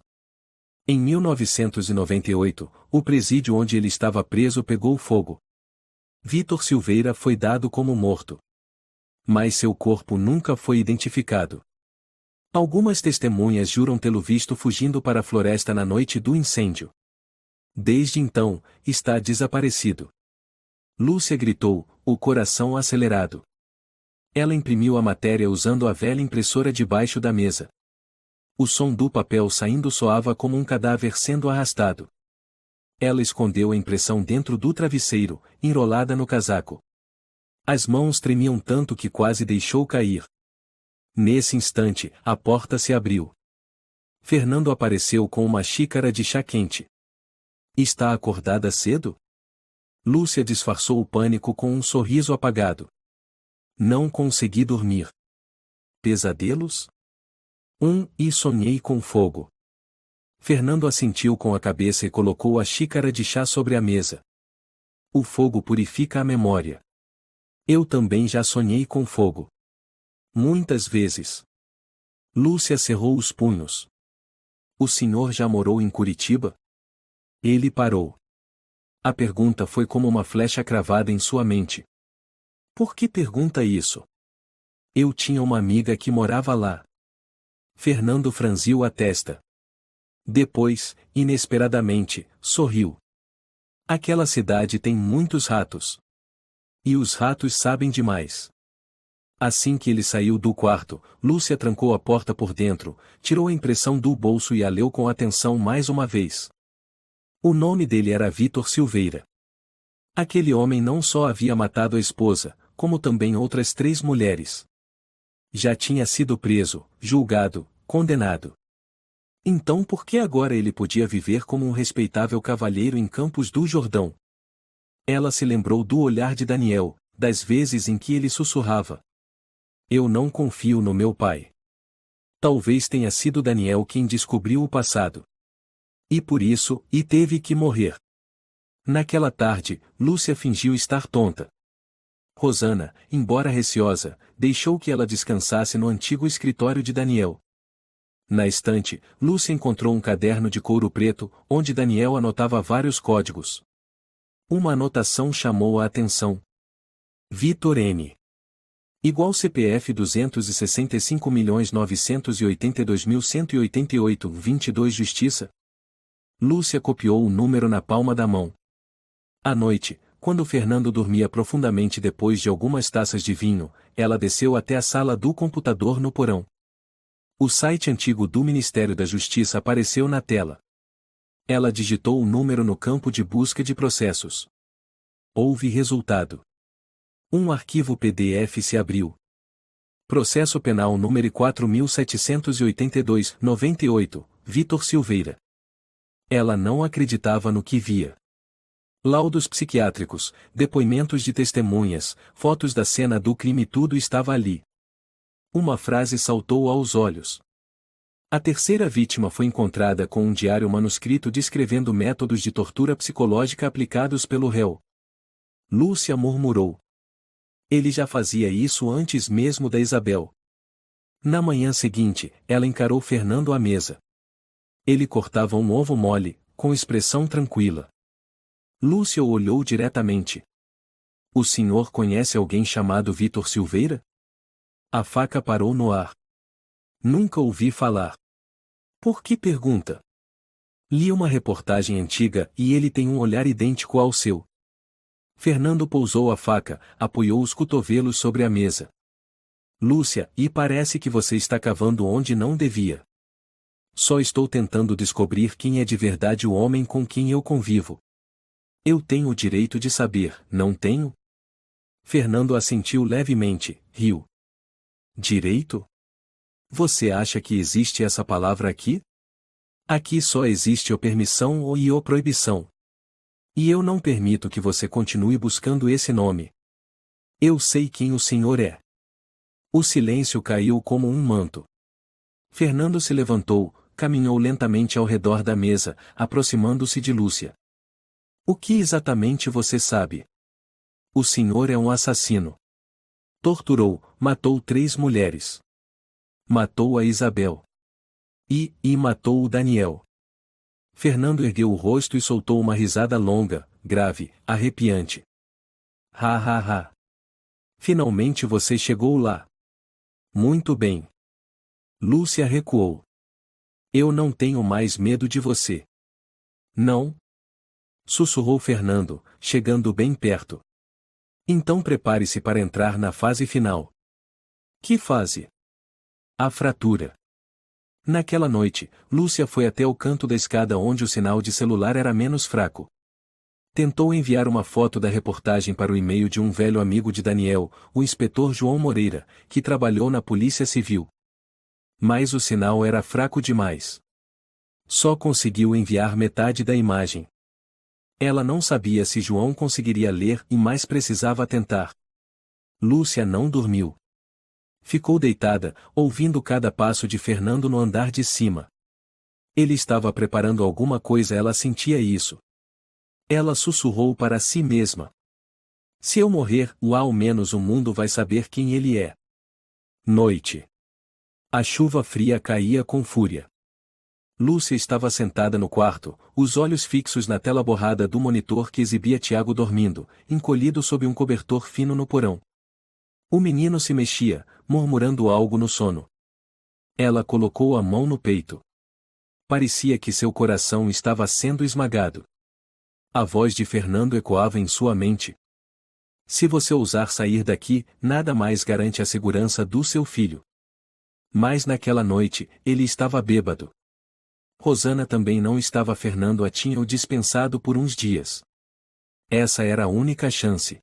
Em 1998, o presídio onde ele estava preso pegou fogo. Vítor Silveira foi dado como morto. Mas seu corpo nunca foi identificado. Algumas testemunhas juram tê-lo visto fugindo para a floresta na noite do incêndio. Desde então, está desaparecido. Lúcia gritou, o coração acelerado. Ela imprimiu a matéria usando a velha impressora debaixo da mesa. O som do papel saindo soava como um cadáver sendo arrastado. Ela escondeu a impressão dentro do travesseiro, enrolada no casaco. As mãos tremiam tanto que quase deixou cair. Nesse instante, a porta se abriu. Fernando apareceu com uma xícara de chá quente. Está acordada cedo? Lúcia disfarçou o pânico com um sorriso apagado. Não consegui dormir. Pesadelos? E sonhei com fogo. Fernando assentiu com a cabeça e colocou a xícara de chá sobre a mesa. O fogo purifica a memória. Eu também já sonhei com fogo. Muitas vezes. Lúcia cerrou os punhos. O senhor já morou em Curitiba? Ele parou. A pergunta foi como uma flecha cravada em sua mente. Por que pergunta isso? Eu tinha uma amiga que morava lá. Fernando franziu a testa. Depois, inesperadamente, sorriu. Aquela cidade tem muitos ratos. E os ratos sabem demais. Assim que ele saiu do quarto, Lúcia trancou a porta por dentro, tirou a impressão do bolso e a leu com atenção mais uma vez. O nome dele era Vítor Silveira. Aquele homem não só havia matado a esposa, como também outras 3 mulheres. Já tinha sido preso, julgado, condenado. Então por que agora ele podia viver como um respeitável cavalheiro em Campos do Jordão? Ela se lembrou do olhar de Daniel, das vezes em que ele sussurrava. Eu não confio no meu pai. Talvez tenha sido Daniel quem descobriu o passado. E por isso, teve que morrer. Naquela tarde, Lúcia fingiu estar tonta. Rosana, embora receosa, deixou que ela descansasse no antigo escritório de Daniel. Na estante, Lúcia encontrou um caderno de couro preto, onde Daniel anotava vários códigos. Uma anotação chamou a atenção. Vitor N. igual CPF 265.982.188, Justiça. Lúcia copiou o número na palma da mão. À noite, quando Fernando dormia profundamente depois de algumas taças de vinho, ela desceu até a sala do computador no porão. O site antigo do Ministério da Justiça apareceu na tela. Ela digitou o número no campo de busca de processos. Houve resultado. Um arquivo PDF se abriu. Processo penal número 4782-98, Vítor Silveira. Ela não acreditava no que via. Laudos psiquiátricos, depoimentos de testemunhas, fotos da cena do crime, tudo estava ali. Uma frase saltou aos olhos. A terceira vítima foi encontrada com um diário manuscrito descrevendo métodos de tortura psicológica aplicados pelo réu. Lúcia murmurou. Ele já fazia isso antes mesmo da Isabel. Na manhã seguinte, ela encarou Fernando à mesa. Ele cortava um ovo mole, com expressão tranquila. Lúcia o olhou diretamente. O senhor conhece alguém chamado Vítor Silveira? A faca parou no ar. Nunca ouvi falar. Por que pergunta? Li uma reportagem antiga e ele tem um olhar idêntico ao seu. Fernando pousou a faca, apoiou os cotovelos sobre a mesa. Lúcia, e parece que você está cavando onde não devia. Só estou tentando descobrir quem é de verdade o homem com quem eu convivo. Eu tenho o direito de saber, não tenho? Fernando assentiu levemente, riu. Direito? Você acha que existe essa palavra aqui? Aqui só existe ou permissão ou proibição. E eu não permito que você continue buscando esse nome. Eu sei quem o senhor é. O silêncio caiu como um manto. Fernando se levantou, caminhou lentamente ao redor da mesa, aproximando-se de Lúcia. O que exatamente você sabe? O senhor é um assassino. Torturou, matou 3 mulheres. Matou a Isabel. E matou o Daniel. Fernando ergueu o rosto e soltou uma risada longa, grave, arrepiante. Ha ha ha. Finalmente você chegou lá. Muito bem. Lúcia recuou. Eu não tenho mais medo de você. Não? Sussurrou Fernando, chegando bem perto. Então prepare-se para entrar na fase final. Que fase? A fratura. Naquela noite, Lúcia foi até o canto da escada onde o sinal de celular era menos fraco. Tentou enviar uma foto da reportagem para o e-mail de um velho amigo de Daniel, o inspetor João Moreira, que trabalhou na Polícia Civil. Mas o sinal era fraco demais. Só conseguiu enviar metade da imagem. Ela não sabia se João conseguiria ler e mais precisava tentar. Lúcia não dormiu. Ficou deitada, ouvindo cada passo de Fernando no andar de cima. Ele estava preparando alguma coisa, ela sentia isso. Ela sussurrou para si mesma. Se eu morrer, ao menos o mundo vai saber quem ele é. Noite. A chuva fria caía com fúria. Lúcia estava sentada no quarto, os olhos fixos na tela borrada do monitor que exibia Tiago dormindo, encolhido sob um cobertor fino no porão. O menino se mexia, murmurando algo no sono. Ela colocou a mão no peito. Parecia que seu coração estava sendo esmagado. A voz de Fernando ecoava em sua mente. Se você ousar sair daqui, nada mais garante a segurança do seu filho. Mas naquela noite, ele estava bêbado. Rosana também não estava. Fernando a tinha dispensado por uns dias. Essa era a única chance.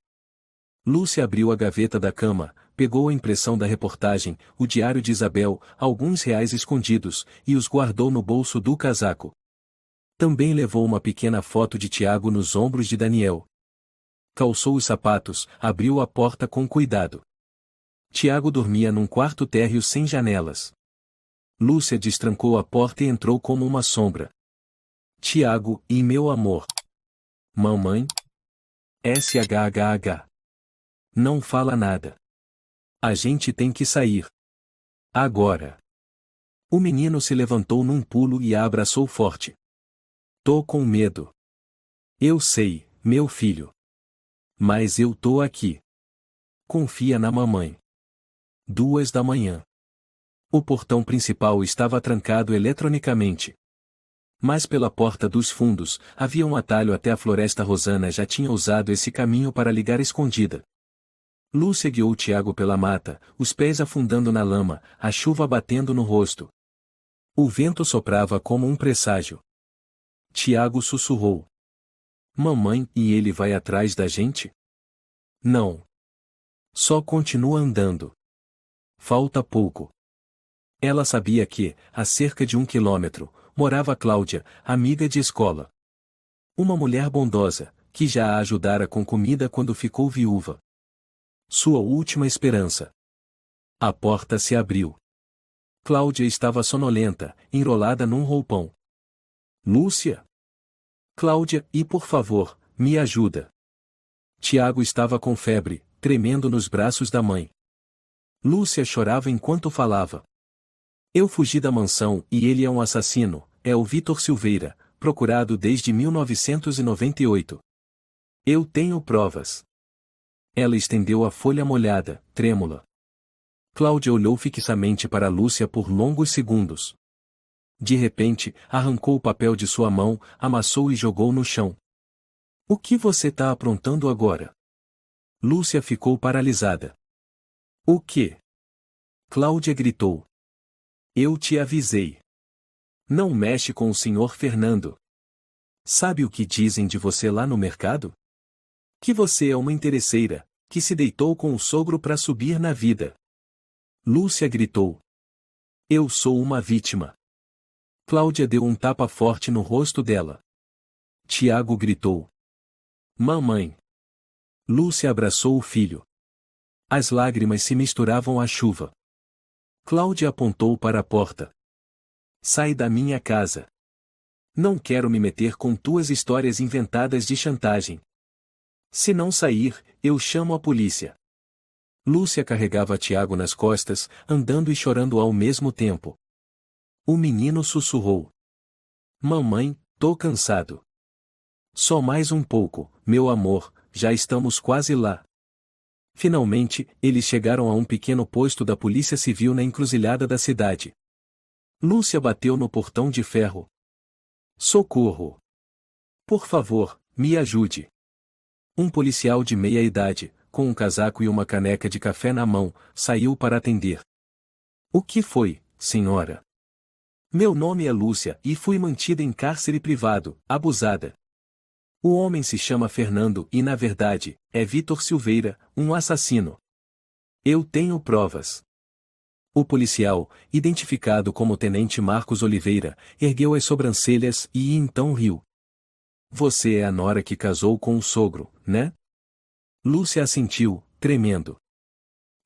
Lúcia abriu a gaveta da cama, pegou a impressão da reportagem, o diário de Isabel, alguns reais escondidos, e os guardou no bolso do casaco. Também levou uma pequena foto de Tiago nos ombros de Daniel. Calçou os sapatos, abriu a porta com cuidado. Tiago dormia num quarto térreo sem janelas. Lúcia destrancou a porta e entrou como uma sombra. Tiago, e meu amor. Mamãe? SHHH. Não fala nada. A gente tem que sair. Agora. O menino se levantou num pulo e a abraçou forte. Tô com medo. Eu sei, meu filho. Mas eu tô aqui. Confia na mamãe. 2 da manhã. O portão principal estava trancado eletronicamente. Mas pela porta dos fundos, havia um atalho até a floresta. Rosana já tinha usado esse caminho para ligar escondida. Lúcia guiou Tiago pela mata, os pés afundando na lama, a chuva batendo no rosto. O vento soprava como um presságio. Tiago sussurrou. Mamãe, e ele vai atrás da gente? Não. Só continua andando. Falta pouco. Ela sabia que, a cerca de 1 quilômetro, morava Cláudia, amiga de escola. Uma mulher bondosa, que já a ajudara com comida quando ficou viúva. Sua última esperança. A porta se abriu. Cláudia estava sonolenta, enrolada num roupão. Lúcia? Cláudia, e por favor, me ajuda. Tiago estava com febre, tremendo nos braços da mãe. Lúcia chorava enquanto falava. Eu fugi da mansão e ele é um assassino, é o Vitor Silveira, procurado desde 1998. Eu tenho provas. Ela estendeu a folha molhada, trêmula. Cláudia olhou fixamente para Lúcia por longos segundos. De repente, arrancou o papel de sua mão, amassou e jogou no chão. O que você tá aprontando agora? Lúcia ficou paralisada. O quê? Cláudia gritou. Eu te avisei. Não mexe com o senhor Fernando. Sabe o que dizem de você lá no mercado? Que você é uma interesseira, que se deitou com o sogro para subir na vida. Lúcia gritou. Eu sou uma vítima. Cláudia deu um tapa forte no rosto dela. Tiago gritou. Mamãe. Lúcia abraçou o filho. As lágrimas se misturavam à chuva. Cláudia apontou para a porta. Sai da minha casa. Não quero me meter com tuas histórias inventadas de chantagem. Se não sair, eu chamo a polícia. Lúcia carregava Tiago nas costas, andando e chorando ao mesmo tempo. O menino sussurrou. Mamãe, tô cansado. Só mais um pouco, meu amor, já estamos quase lá. Finalmente, eles chegaram a um pequeno posto da Polícia Civil na encruzilhada da cidade. Lúcia bateu no portão de ferro. Socorro! Por favor, me ajude. Um policial de meia idade, com um casaco e uma caneca de café na mão, saiu para atender. O que foi, senhora? Meu nome é Lúcia e fui mantida em cárcere privado, abusada. O homem se chama Fernando e, na verdade, é Vitor Silveira, um assassino. Eu tenho provas. O policial, identificado como Tenente Marcos Oliveira, ergueu as sobrancelhas e então riu. Você é a nora que casou com o sogro, né? Lúcia assentiu, tremendo.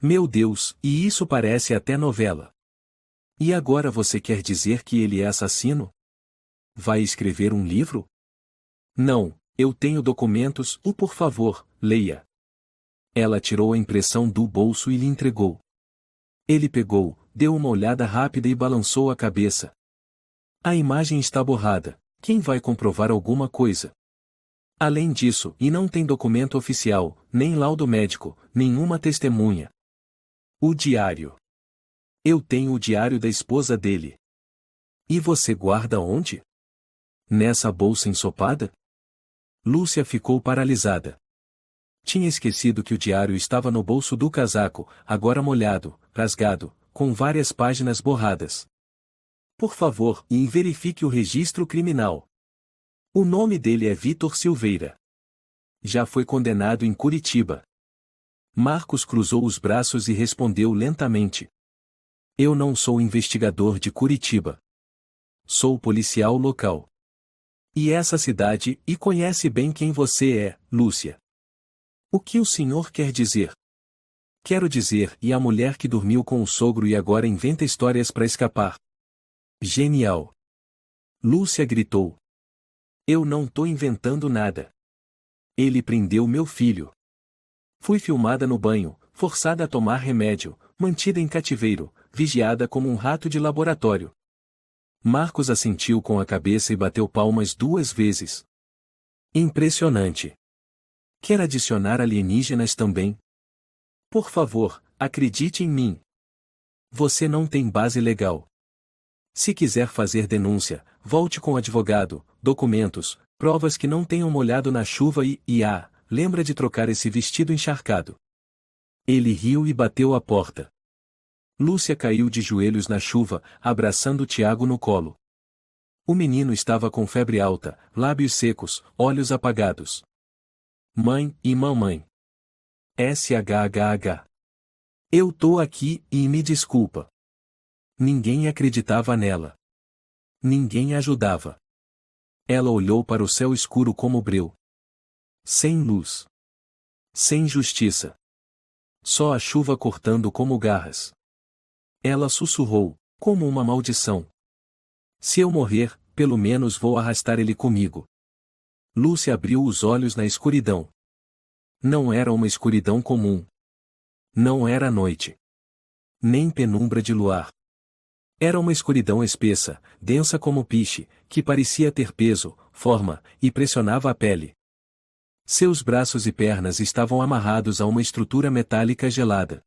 Meu Deus, e isso parece até novela. E agora você quer dizer que ele é assassino? Vai escrever um livro? Não, eu tenho documentos, por favor, leia. Ela tirou a impressão do bolso e lhe entregou. Ele pegou, deu uma olhada rápida e balançou a cabeça. A imagem está borrada. Quem vai comprovar alguma coisa? Além disso, e não tem documento oficial, nem laudo médico, nenhuma testemunha. O diário. Eu tenho o diário da esposa dele. E você guarda onde? Nessa bolsa ensopada? Lúcia ficou paralisada. Tinha esquecido que o diário estava no bolso do casaco, agora molhado, rasgado, com várias páginas borradas. Por favor, verifique o registro criminal. O nome dele é Vitor Silveira. Já foi condenado em Curitiba. Marcos cruzou os braços e respondeu lentamente. Eu não sou investigador de Curitiba. Sou policial local. E essa cidade, e conhece bem quem você é, Lúcia. O que o senhor quer dizer? Quero dizer, e a mulher que dormiu com o sogro e agora inventa histórias para escapar. Genial! Lúcia gritou. Eu não tô inventando nada. Ele prendeu meu filho. Fui filmada no banho, forçada a tomar remédio, mantida em cativeiro, vigiada como um rato de laboratório. Marcos assentiu com a cabeça e bateu palmas 2 vezes. Impressionante. Quer adicionar alienígenas também? Por favor, acredite em mim. Você não tem base legal. Se quiser fazer denúncia, volte com advogado, documentos, provas que não tenham molhado na chuva e, lembra de trocar esse vestido encharcado. Ele riu e bateu a porta. Lúcia caiu de joelhos na chuva, abraçando Tiago no colo. O menino estava com febre alta, lábios secos, olhos apagados. Mãe e mamãe. SHHH. Eu tô aqui, e me desculpa. Ninguém acreditava nela. Ninguém ajudava. Ela olhou para o céu escuro como breu. Sem luz. Sem justiça. Só a chuva cortando como garras. Ela sussurrou, como uma maldição. Se eu morrer, pelo menos vou arrastar ele comigo. Lúcia abriu os olhos na escuridão. Não era uma escuridão comum. Não era noite. Nem penumbra de luar. Era uma escuridão espessa, densa como piche, que parecia ter peso, forma, e pressionava a pele. Seus braços e pernas estavam amarrados a uma estrutura metálica gelada.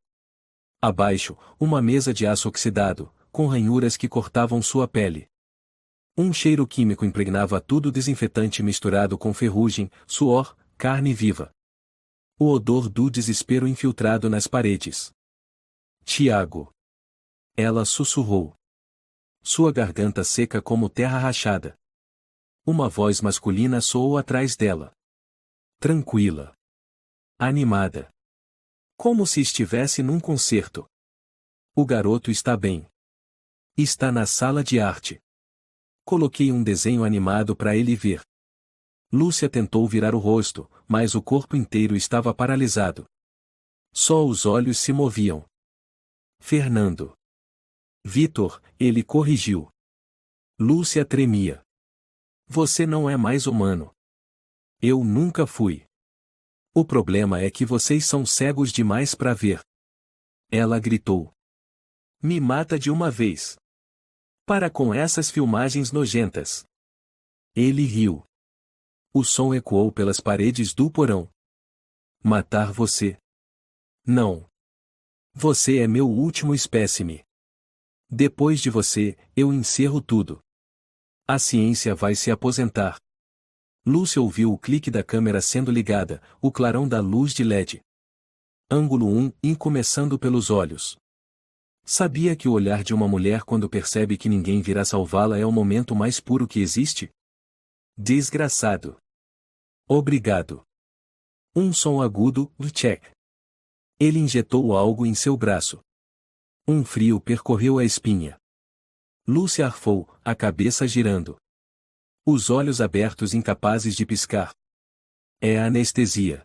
Abaixo, uma mesa de aço oxidado, com ranhuras que cortavam sua pele. Um cheiro químico impregnava tudo, desinfetante misturado com ferrugem, suor, carne viva. O odor do desespero infiltrado nas paredes. Tiago. Ela sussurrou. Sua garganta seca como terra rachada. Uma voz masculina soou atrás dela. Tranquila. Animada. Como se estivesse num concerto. O garoto está bem. Está na sala de arte. Coloquei um desenho animado para ele ver. Lúcia tentou virar o rosto, mas o corpo inteiro estava paralisado. Só os olhos se moviam. Fernando. Vitor, ele corrigiu. Lúcia tremia. Você não é mais humano. Eu nunca fui. O problema é que vocês são cegos demais para ver. Ela gritou. Me mata de uma vez. Para com essas filmagens nojentas. Ele riu. O som ecoou pelas paredes do porão. Matar você? Não. Você é meu último espécime. Depois de você, eu encerro tudo. A ciência vai se aposentar. Lúcia ouviu o clique da câmera sendo ligada, o clarão da luz de LED. Ângulo 1, começando pelos olhos. Sabia que o olhar de uma mulher quando percebe que ninguém virá salvá-la é o momento mais puro que existe? Desgraçado. Obrigado. Um som agudo, check. Ele injetou algo em seu braço. Um frio percorreu a espinha. Lúcia arfou, a cabeça girando. Os olhos abertos incapazes de piscar. É a anestesia.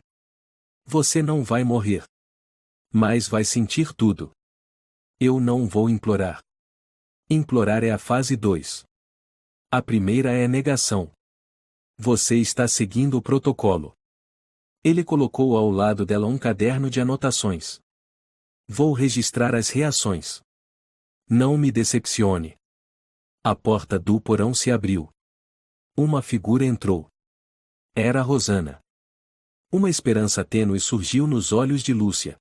Você não vai morrer. Mas vai sentir tudo. Eu não vou implorar. Implorar é a fase 2. A primeira é negação. Você está seguindo o protocolo. Ele colocou ao lado dela um caderno de anotações. Vou registrar as reações. Não me decepcione. A porta do porão se abriu. Uma figura entrou. Era Rosana. Uma esperança tênue surgiu nos olhos de Lúcia.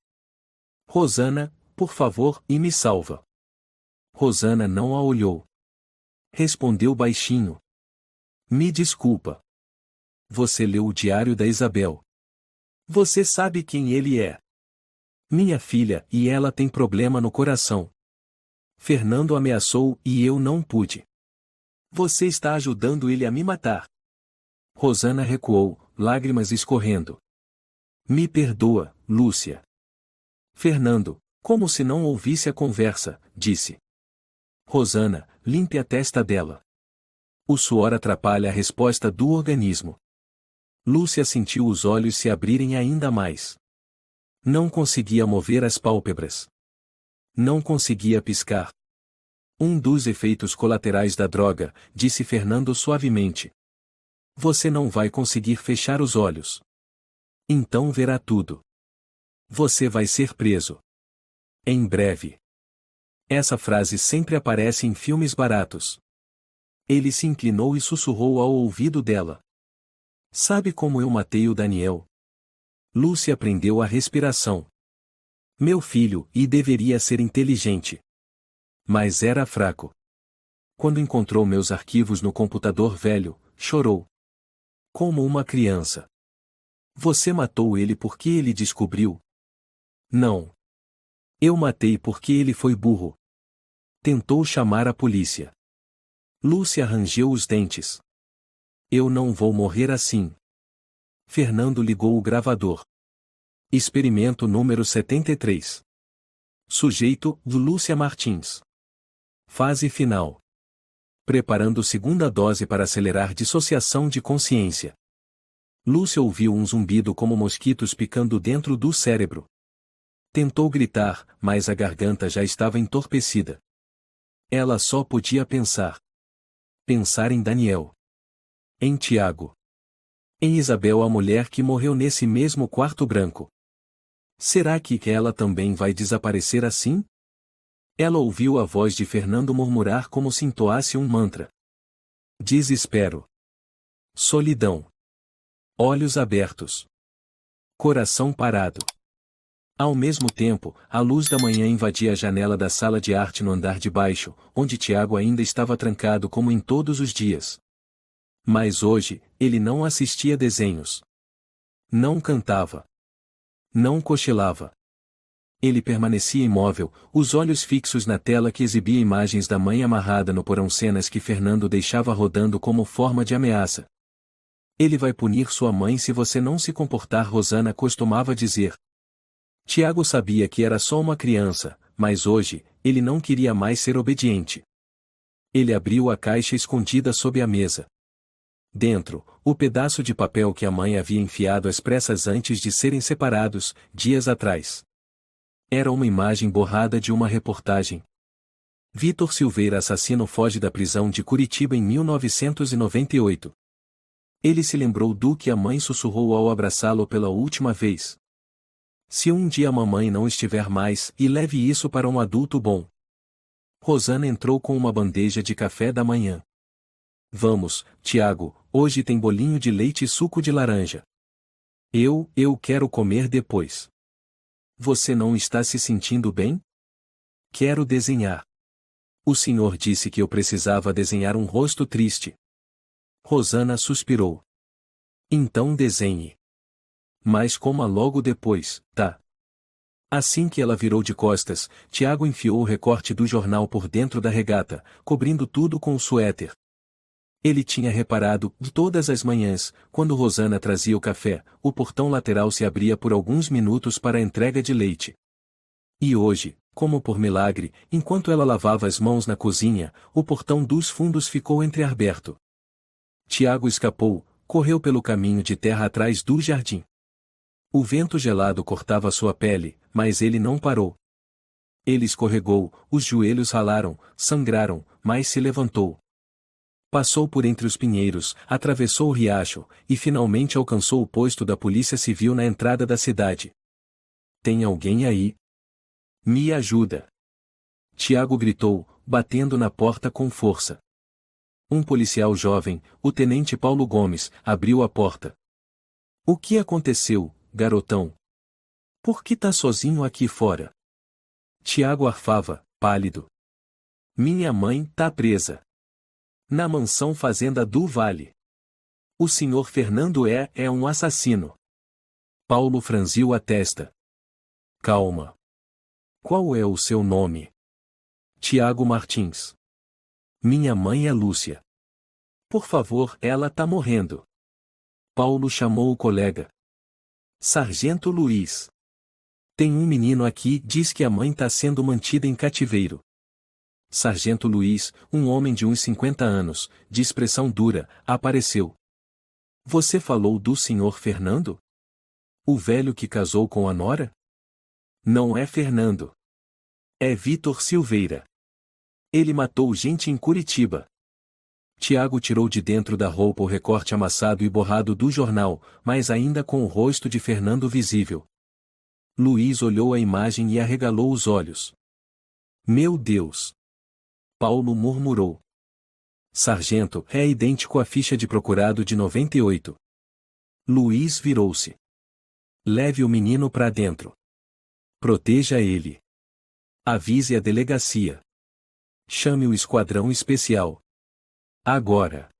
Rosana, por favor, e me salva. Rosana não a olhou. Respondeu baixinho. Me desculpa. Você leu o diário da Isabel. Você sabe quem ele é. Minha filha, e ela tem problema no coração. Fernando ameaçou e eu não pude. Você está ajudando ele a me matar. Rosana recuou, lágrimas escorrendo. Me perdoa, Lúcia. Fernando, como se não ouvisse a conversa, disse. Rosana, limpe a testa dela. O suor atrapalha a resposta do organismo. Lúcia sentiu os olhos se abrirem ainda mais. Não conseguia mover as pálpebras. Não conseguia piscar. Um dos efeitos colaterais da droga, disse Fernando suavemente. Você não vai conseguir fechar os olhos. Então verá tudo. Você vai ser preso. Em breve. Essa frase sempre aparece em filmes baratos. Ele se inclinou e sussurrou ao ouvido dela. Sabe como eu matei o Daniel? Lúcia prendeu a respiração. Meu filho, e deveria ser inteligente. Mas era fraco. Quando encontrou meus arquivos no computador velho, chorou. Como uma criança. Você matou ele porque ele descobriu? Não. Eu matei porque ele foi burro. Tentou chamar a polícia. Lúcia rangeu os dentes. Eu não vou morrer assim. Fernando ligou o gravador. Experimento número 73. Sujeito, Lúcia Martins. Fase final. Preparando segunda dose para acelerar dissociação de consciência. Lúcia ouviu um zumbido como mosquitos picando dentro do cérebro. Tentou gritar, mas a garganta já estava entorpecida. Ela só podia pensar. Pensar em Daniel. Em Tiago. Em Isabel, a mulher que morreu nesse mesmo quarto branco. Será que ela também vai desaparecer assim? Ela ouviu a voz de Fernando murmurar como se entoasse um mantra. Desespero. Solidão. Olhos abertos. Coração parado. Ao mesmo tempo, a luz da manhã invadia a janela da sala de arte no andar de baixo, onde Tiago ainda estava trancado como em todos os dias. Mas hoje, ele não assistia desenhos. Não cantava. Não cochilava. Ele permanecia imóvel, os olhos fixos na tela que exibia imagens da mãe amarrada no porão, cenas que Fernando deixava rodando como forma de ameaça. Ele vai punir sua mãe se você não se comportar, Rosana costumava dizer. Tiago sabia que era só uma criança, mas hoje, ele não queria mais ser obediente. Ele abriu a caixa escondida sob a mesa. Dentro, o pedaço de papel que a mãe havia enfiado às pressas antes de serem separados, dias atrás. Era uma imagem borrada de uma reportagem. Vitor Silveira, assassino, foge da prisão de Curitiba em 1998. Ele se lembrou do que a mãe sussurrou ao abraçá-lo pela última vez. Se um dia a mamãe não estiver mais, e leve isso para um adulto bom. Rosana entrou com uma bandeja de café da manhã. Vamos, Tiago, hoje tem bolinho de leite e suco de laranja. Eu quero comer depois. Você não está se sentindo bem? Quero desenhar. O senhor disse que eu precisava desenhar um rosto triste. Rosana suspirou. Então desenhe. Mas coma logo depois, tá? Assim que ela virou de costas, Tiago enfiou o recorte do jornal por dentro da regata, cobrindo tudo com o suéter. Ele tinha reparado, todas as manhãs, quando Rosana trazia o café, o portão lateral se abria por alguns minutos para a entrega de leite. E hoje, como por milagre, enquanto ela lavava as mãos na cozinha, o portão dos fundos ficou entreaberto. Tiago escapou, correu pelo caminho de terra atrás do jardim. O vento gelado cortava sua pele, mas ele não parou. Ele escorregou, os joelhos ralaram, sangraram, mas se levantou. Passou por entre os pinheiros, atravessou o riacho, e finalmente alcançou o posto da Polícia Civil na entrada da cidade. Tem alguém aí? Me ajuda! Tiago gritou, batendo na porta com força. Um policial jovem, o tenente Paulo Gomes, abriu a porta. O que aconteceu, garotão? Por que tá sozinho aqui fora? Tiago arfava, pálido. Minha mãe tá presa. Na mansão fazenda do Vale. O senhor Fernando é um assassino. Paulo franziu a testa. Calma. Qual é o seu nome? Tiago Martins. Minha mãe é Lúcia. Por favor, ela tá morrendo. Paulo chamou o colega. Sargento Luiz. Tem um menino aqui, diz que a mãe tá sendo mantida em cativeiro. Sargento Luiz, um homem de uns 50 anos, de expressão dura, apareceu. Você falou do senhor Fernando? O velho que casou com a nora? Não é Fernando. É Vitor Silveira. Ele matou gente em Curitiba. Tiago tirou de dentro da roupa o recorte amassado e borrado do jornal, mas ainda com o rosto de Fernando visível. Luiz olhou a imagem e arregalou os olhos. Meu Deus! Paulo murmurou. Sargento, é idêntico à ficha de procurado de 98. Luiz virou-se. Leve o menino para dentro. Proteja ele. Avise a delegacia. Chame o esquadrão especial. Agora.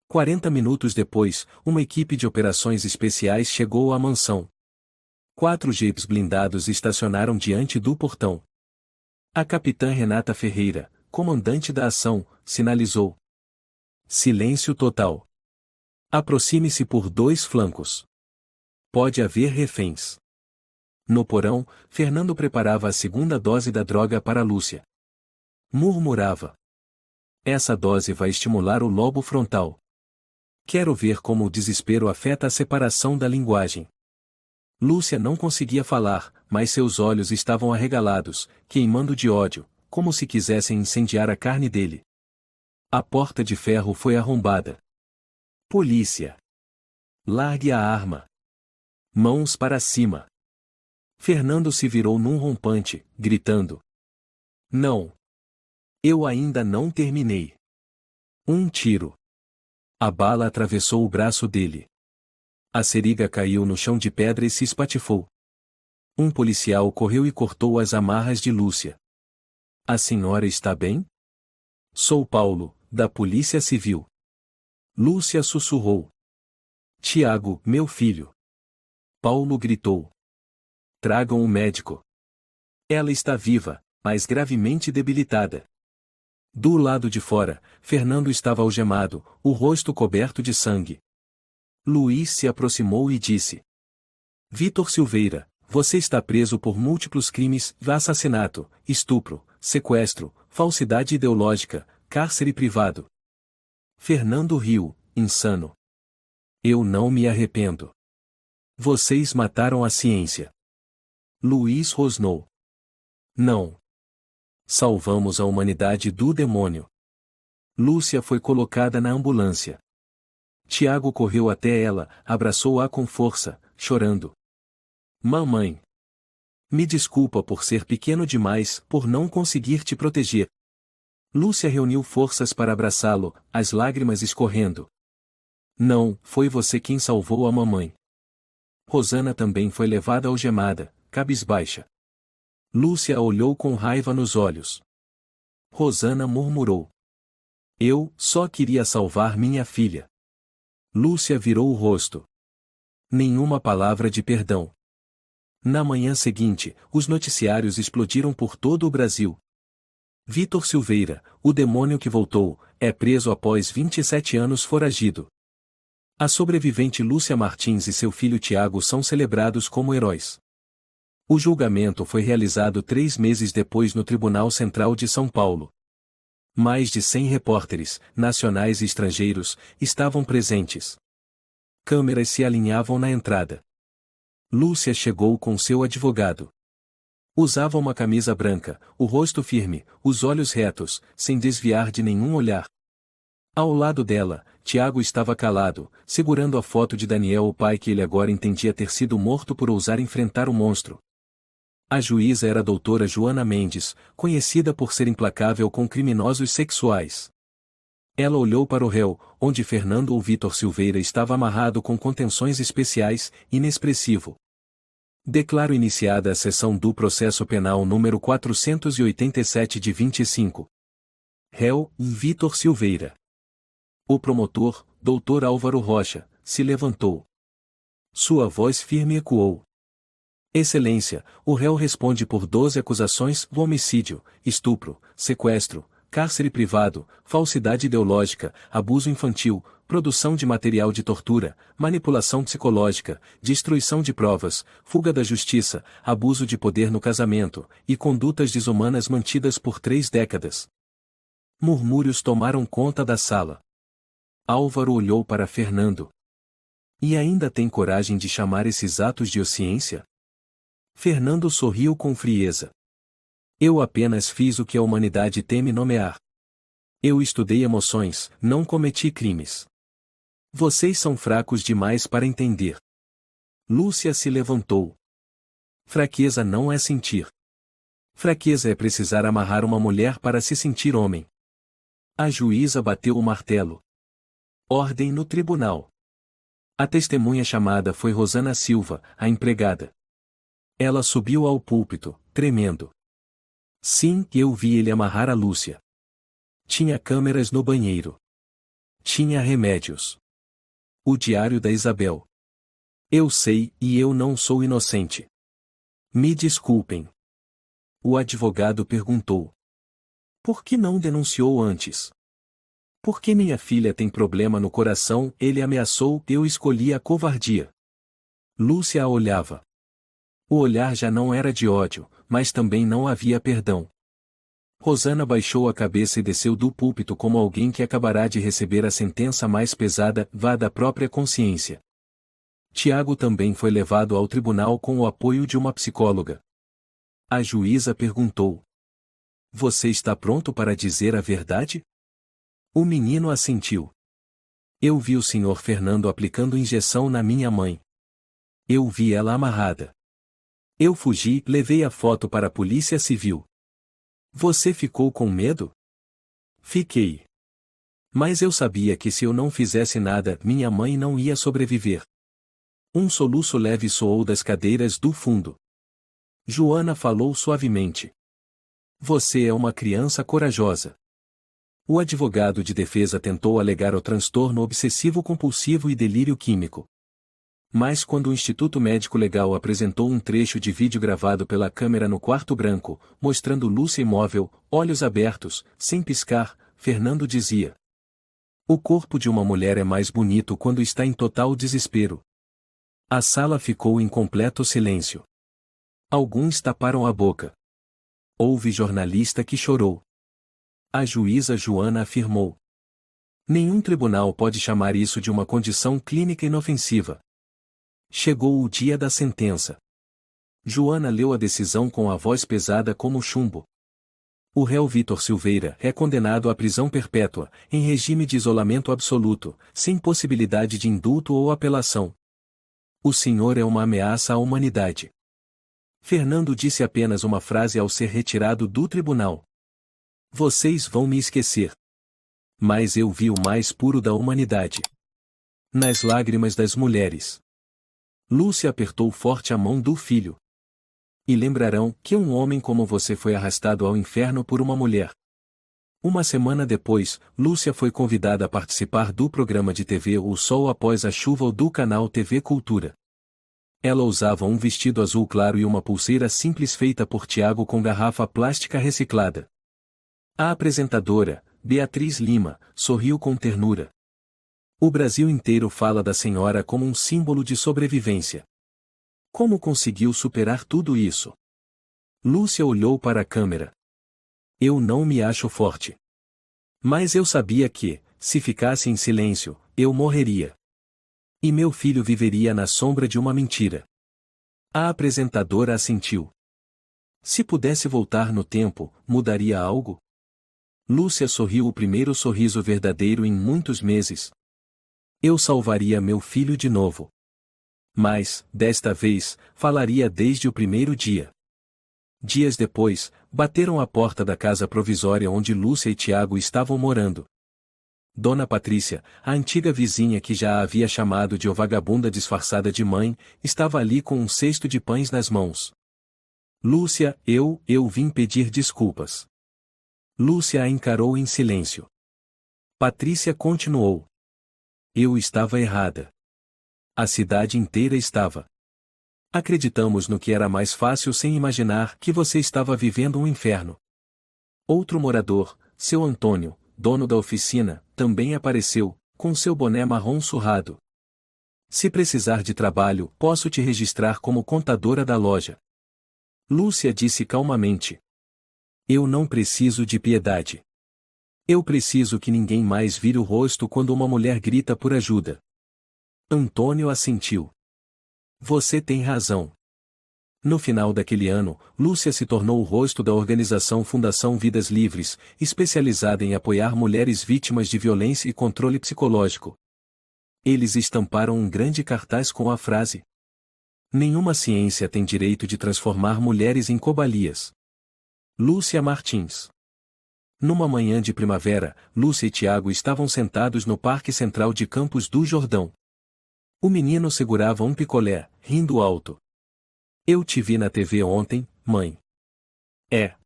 40 minutos depois, uma equipe de operações especiais chegou à mansão. 4 jipes blindados estacionaram diante do portão. A capitã Renata Ferreira, comandante da ação, sinalizou. Silêncio total. Aproxime-se por 2 flancos. Pode haver reféns. No porão, Fernando preparava a segunda dose da droga para Lúcia. Murmurava. Essa dose vai estimular o lobo frontal. Quero ver como o desespero afeta a separação da linguagem. Lúcia não conseguia falar, mas seus olhos estavam arregalados, queimando de ódio, como se quisessem incendiar a carne dele. A porta de ferro foi arrombada. Polícia! Largue a arma! Mãos para cima! Fernando se virou num rompante, gritando. Não! Eu ainda não terminei. Um tiro. A bala atravessou o braço dele. A seringa caiu no chão de pedra e se espatifou. Um policial correu e cortou as amarras de Lúcia. A senhora está bem? Sou Paulo, da Polícia Civil. Lúcia sussurrou. Tiago, meu filho. Paulo gritou. Tragam o médico. Ela está viva, mas gravemente debilitada. Do lado de fora, Fernando estava algemado, o rosto coberto de sangue. Luiz se aproximou e disse. Vitor Silveira, você está preso por múltiplos crimes, assassinato, estupro, sequestro, falsidade ideológica, cárcere privado. Fernando riu, insano. Eu não me arrependo. Vocês mataram a ciência. Luiz rosnou. Não. Salvamos a humanidade do demônio. Lúcia foi colocada na ambulância. Tiago correu até ela, abraçou-a com força, chorando. Mamãe. Me desculpa por ser pequeno demais, por não conseguir te proteger. Lúcia reuniu forças para abraçá-lo, as lágrimas escorrendo. Não, foi você quem salvou a mamãe. Rosana também foi levada algemada, cabisbaixa. Lúcia a olhou com raiva nos olhos. Rosana murmurou. Eu só queria salvar minha filha. Lúcia virou o rosto. Nenhuma palavra de perdão. Na manhã seguinte, os noticiários explodiram por todo o Brasil. Vítor Silveira, o demônio que voltou, é preso após 27 anos foragido. A sobrevivente Lúcia Martins e seu filho Tiago são celebrados como heróis. O julgamento foi realizado 3 meses depois no Tribunal Central de São Paulo. Mais de 100 repórteres, nacionais e estrangeiros, estavam presentes. Câmeras se alinhavam na entrada. Lúcia chegou com seu advogado. Usava uma camisa branca, o rosto firme, os olhos retos, sem desviar de nenhum olhar. Ao lado dela, Tiago estava calado, segurando a foto de Daniel, o pai que ele agora entendia ter sido morto por ousar enfrentar o monstro. A juíza era a doutora Joana Mendes, conhecida por ser implacável com criminosos sexuais. Ela olhou para o réu, onde Fernando ou Vítor Silveira estava amarrado com contenções especiais, inexpressivo. Declaro iniciada a sessão do processo penal número 487 de 25. Réu, Vítor Silveira. O promotor, Dr. Álvaro Rocha, se levantou. Sua voz firme ecoou. Excelência, o réu responde por 12 acusações: homicídio, estupro, sequestro, cárcere privado, falsidade ideológica, abuso infantil, produção de material de tortura, manipulação psicológica, destruição de provas, fuga da justiça, abuso de poder no casamento, e condutas desumanas mantidas por 3 décadas. Murmúrios tomaram conta da sala. Álvaro olhou para Fernando. E ainda tem coragem de chamar esses atos de ciência? Fernando sorriu com frieza. Eu apenas fiz o que a humanidade teme nomear. Eu estudei emoções, não cometi crimes. Vocês são fracos demais para entender. Lúcia se levantou. Fraqueza não é sentir. Fraqueza é precisar amarrar uma mulher para se sentir homem. A juíza bateu o martelo. Ordem no tribunal. A testemunha chamada foi Rosana Silva, a empregada. Ela subiu ao púlpito, tremendo. Sim, eu vi ele amarrar a Lúcia. Tinha câmeras no banheiro. Tinha remédios. O diário da Isabel. Eu sei, e eu não sou inocente. Me desculpem. O advogado perguntou. Por que não denunciou antes? Porque minha filha tem problema no coração, ele ameaçou, eu escolhi a covardia. Lúcia a olhava. O olhar já não era de ódio, mas também não havia perdão. Rosana baixou a cabeça e desceu do púlpito como alguém que acabará de receber a sentença mais pesada, vá da própria consciência. Tiago também foi levado ao tribunal com o apoio de uma psicóloga. A juíza perguntou. Você está pronto para dizer a verdade? O menino assentiu. Eu vi o senhor Fernando aplicando injeção na minha mãe. Eu vi ela amarrada. Eu fugi, levei a foto para a polícia civil. Você ficou com medo? Fiquei. Mas eu sabia que se eu não fizesse nada, minha mãe não ia sobreviver. Um soluço leve soou das cadeiras do fundo. Joana falou suavemente. Você é uma criança corajosa. O advogado de defesa tentou alegar o transtorno obsessivo-compulsivo e delírio químico. Mas quando o Instituto Médico Legal apresentou um trecho de vídeo gravado pela câmera no quarto branco, mostrando Lúcia imóvel, olhos abertos, sem piscar, Fernando dizia: o corpo de uma mulher é mais bonito quando está em total desespero. A sala ficou em completo silêncio. Alguns taparam a boca. Houve jornalista que chorou. A juíza Joana afirmou: nenhum tribunal pode chamar isso de uma condição clínica inofensiva. Chegou o dia da sentença. Joana leu a decisão com a voz pesada como chumbo. O réu Vítor Silveira é condenado à prisão perpétua, em regime de isolamento absoluto, sem possibilidade de indulto ou apelação. O senhor é uma ameaça à humanidade. Fernando disse apenas uma frase ao ser retirado do tribunal. Vocês vão me esquecer. Mas eu vi o mais puro da humanidade. Nas lágrimas das mulheres. Lúcia apertou forte a mão do filho. E lembrarão que um homem como você foi arrastado ao inferno por uma mulher. Uma semana depois, Lúcia foi convidada a participar do programa de TV O Sol Após a Chuva do canal TV Cultura. Ela usava um vestido azul claro e uma pulseira simples feita por Tiago com garrafa plástica reciclada. A apresentadora, Beatriz Lima, sorriu com ternura. O Brasil inteiro fala da senhora como um símbolo de sobrevivência. Como conseguiu superar tudo isso? Lúcia olhou para a câmera. Eu não me acho forte. Mas eu sabia que, se ficasse em silêncio, eu morreria. E meu filho viveria na sombra de uma mentira. A apresentadora assentiu. Se pudesse voltar no tempo, mudaria algo? Lúcia sorriu, o primeiro sorriso verdadeiro em muitos meses. Eu salvaria meu filho de novo. Mas, desta vez, falaria desde o primeiro dia. Dias depois, bateram à porta da casa provisória onde Lúcia e Tiago estavam morando. Dona Patrícia, a antiga vizinha que já a havia chamado de "o vagabunda disfarçada de mãe", estava ali com um cesto de pães nas mãos. Lúcia, eu vim pedir desculpas. Lúcia a encarou em silêncio. Patrícia continuou. Eu estava errada. A cidade inteira estava. Acreditamos no que era mais fácil sem imaginar que você estava vivendo um inferno. Outro morador, seu Antônio, dono da oficina, também apareceu, com seu boné marrom surrado. Se precisar de trabalho, posso te registrar como contadora da loja. Lúcia disse calmamente. Eu não preciso de piedade. Eu preciso que ninguém mais vire o rosto quando uma mulher grita por ajuda. Antônio assentiu. Você tem razão. No final daquele ano, Lúcia se tornou o rosto da organização Fundação Vidas Livres, especializada em apoiar mulheres vítimas de violência e controle psicológico. Eles estamparam um grande cartaz com a frase: Nenhuma ciência tem direito de transformar mulheres em cobalias. Lúcia Martins. Numa manhã de primavera, Lúcia e Tiago estavam sentados no Parque Central de Campos do Jordão. O menino segurava um picolé, rindo alto. Eu te vi na TV ontem, mãe. É.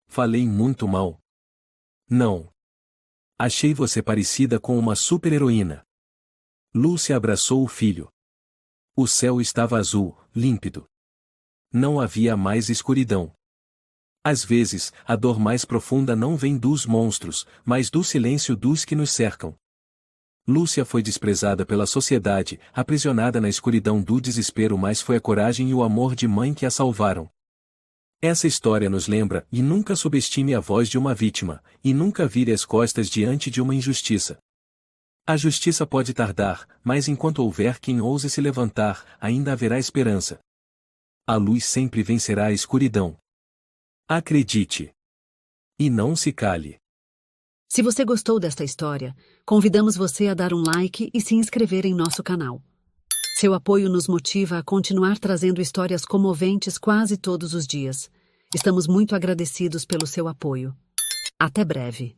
Falei muito mal. Não. Achei você parecida com uma super-heroína. Lúcia abraçou o filho. O céu estava azul, límpido. Não havia mais escuridão. Às vezes, a dor mais profunda não vem dos monstros, mas do silêncio dos que nos cercam. Lúcia foi desprezada pela sociedade, aprisionada na escuridão do desespero, mas foi a coragem e o amor de mãe que a salvaram. Essa história nos lembra, e nunca subestime a voz de uma vítima, e nunca vire as costas diante de uma injustiça. A justiça pode tardar, mas enquanto houver quem ouse se levantar, ainda haverá esperança. A luz sempre vencerá a escuridão. Acredite. E não se cale. Se você gostou desta história, convidamos você a dar um like e se inscrever em nosso canal. Seu apoio nos motiva a continuar trazendo histórias comoventes quase todos os dias. Estamos muito agradecidos pelo seu apoio. Até breve.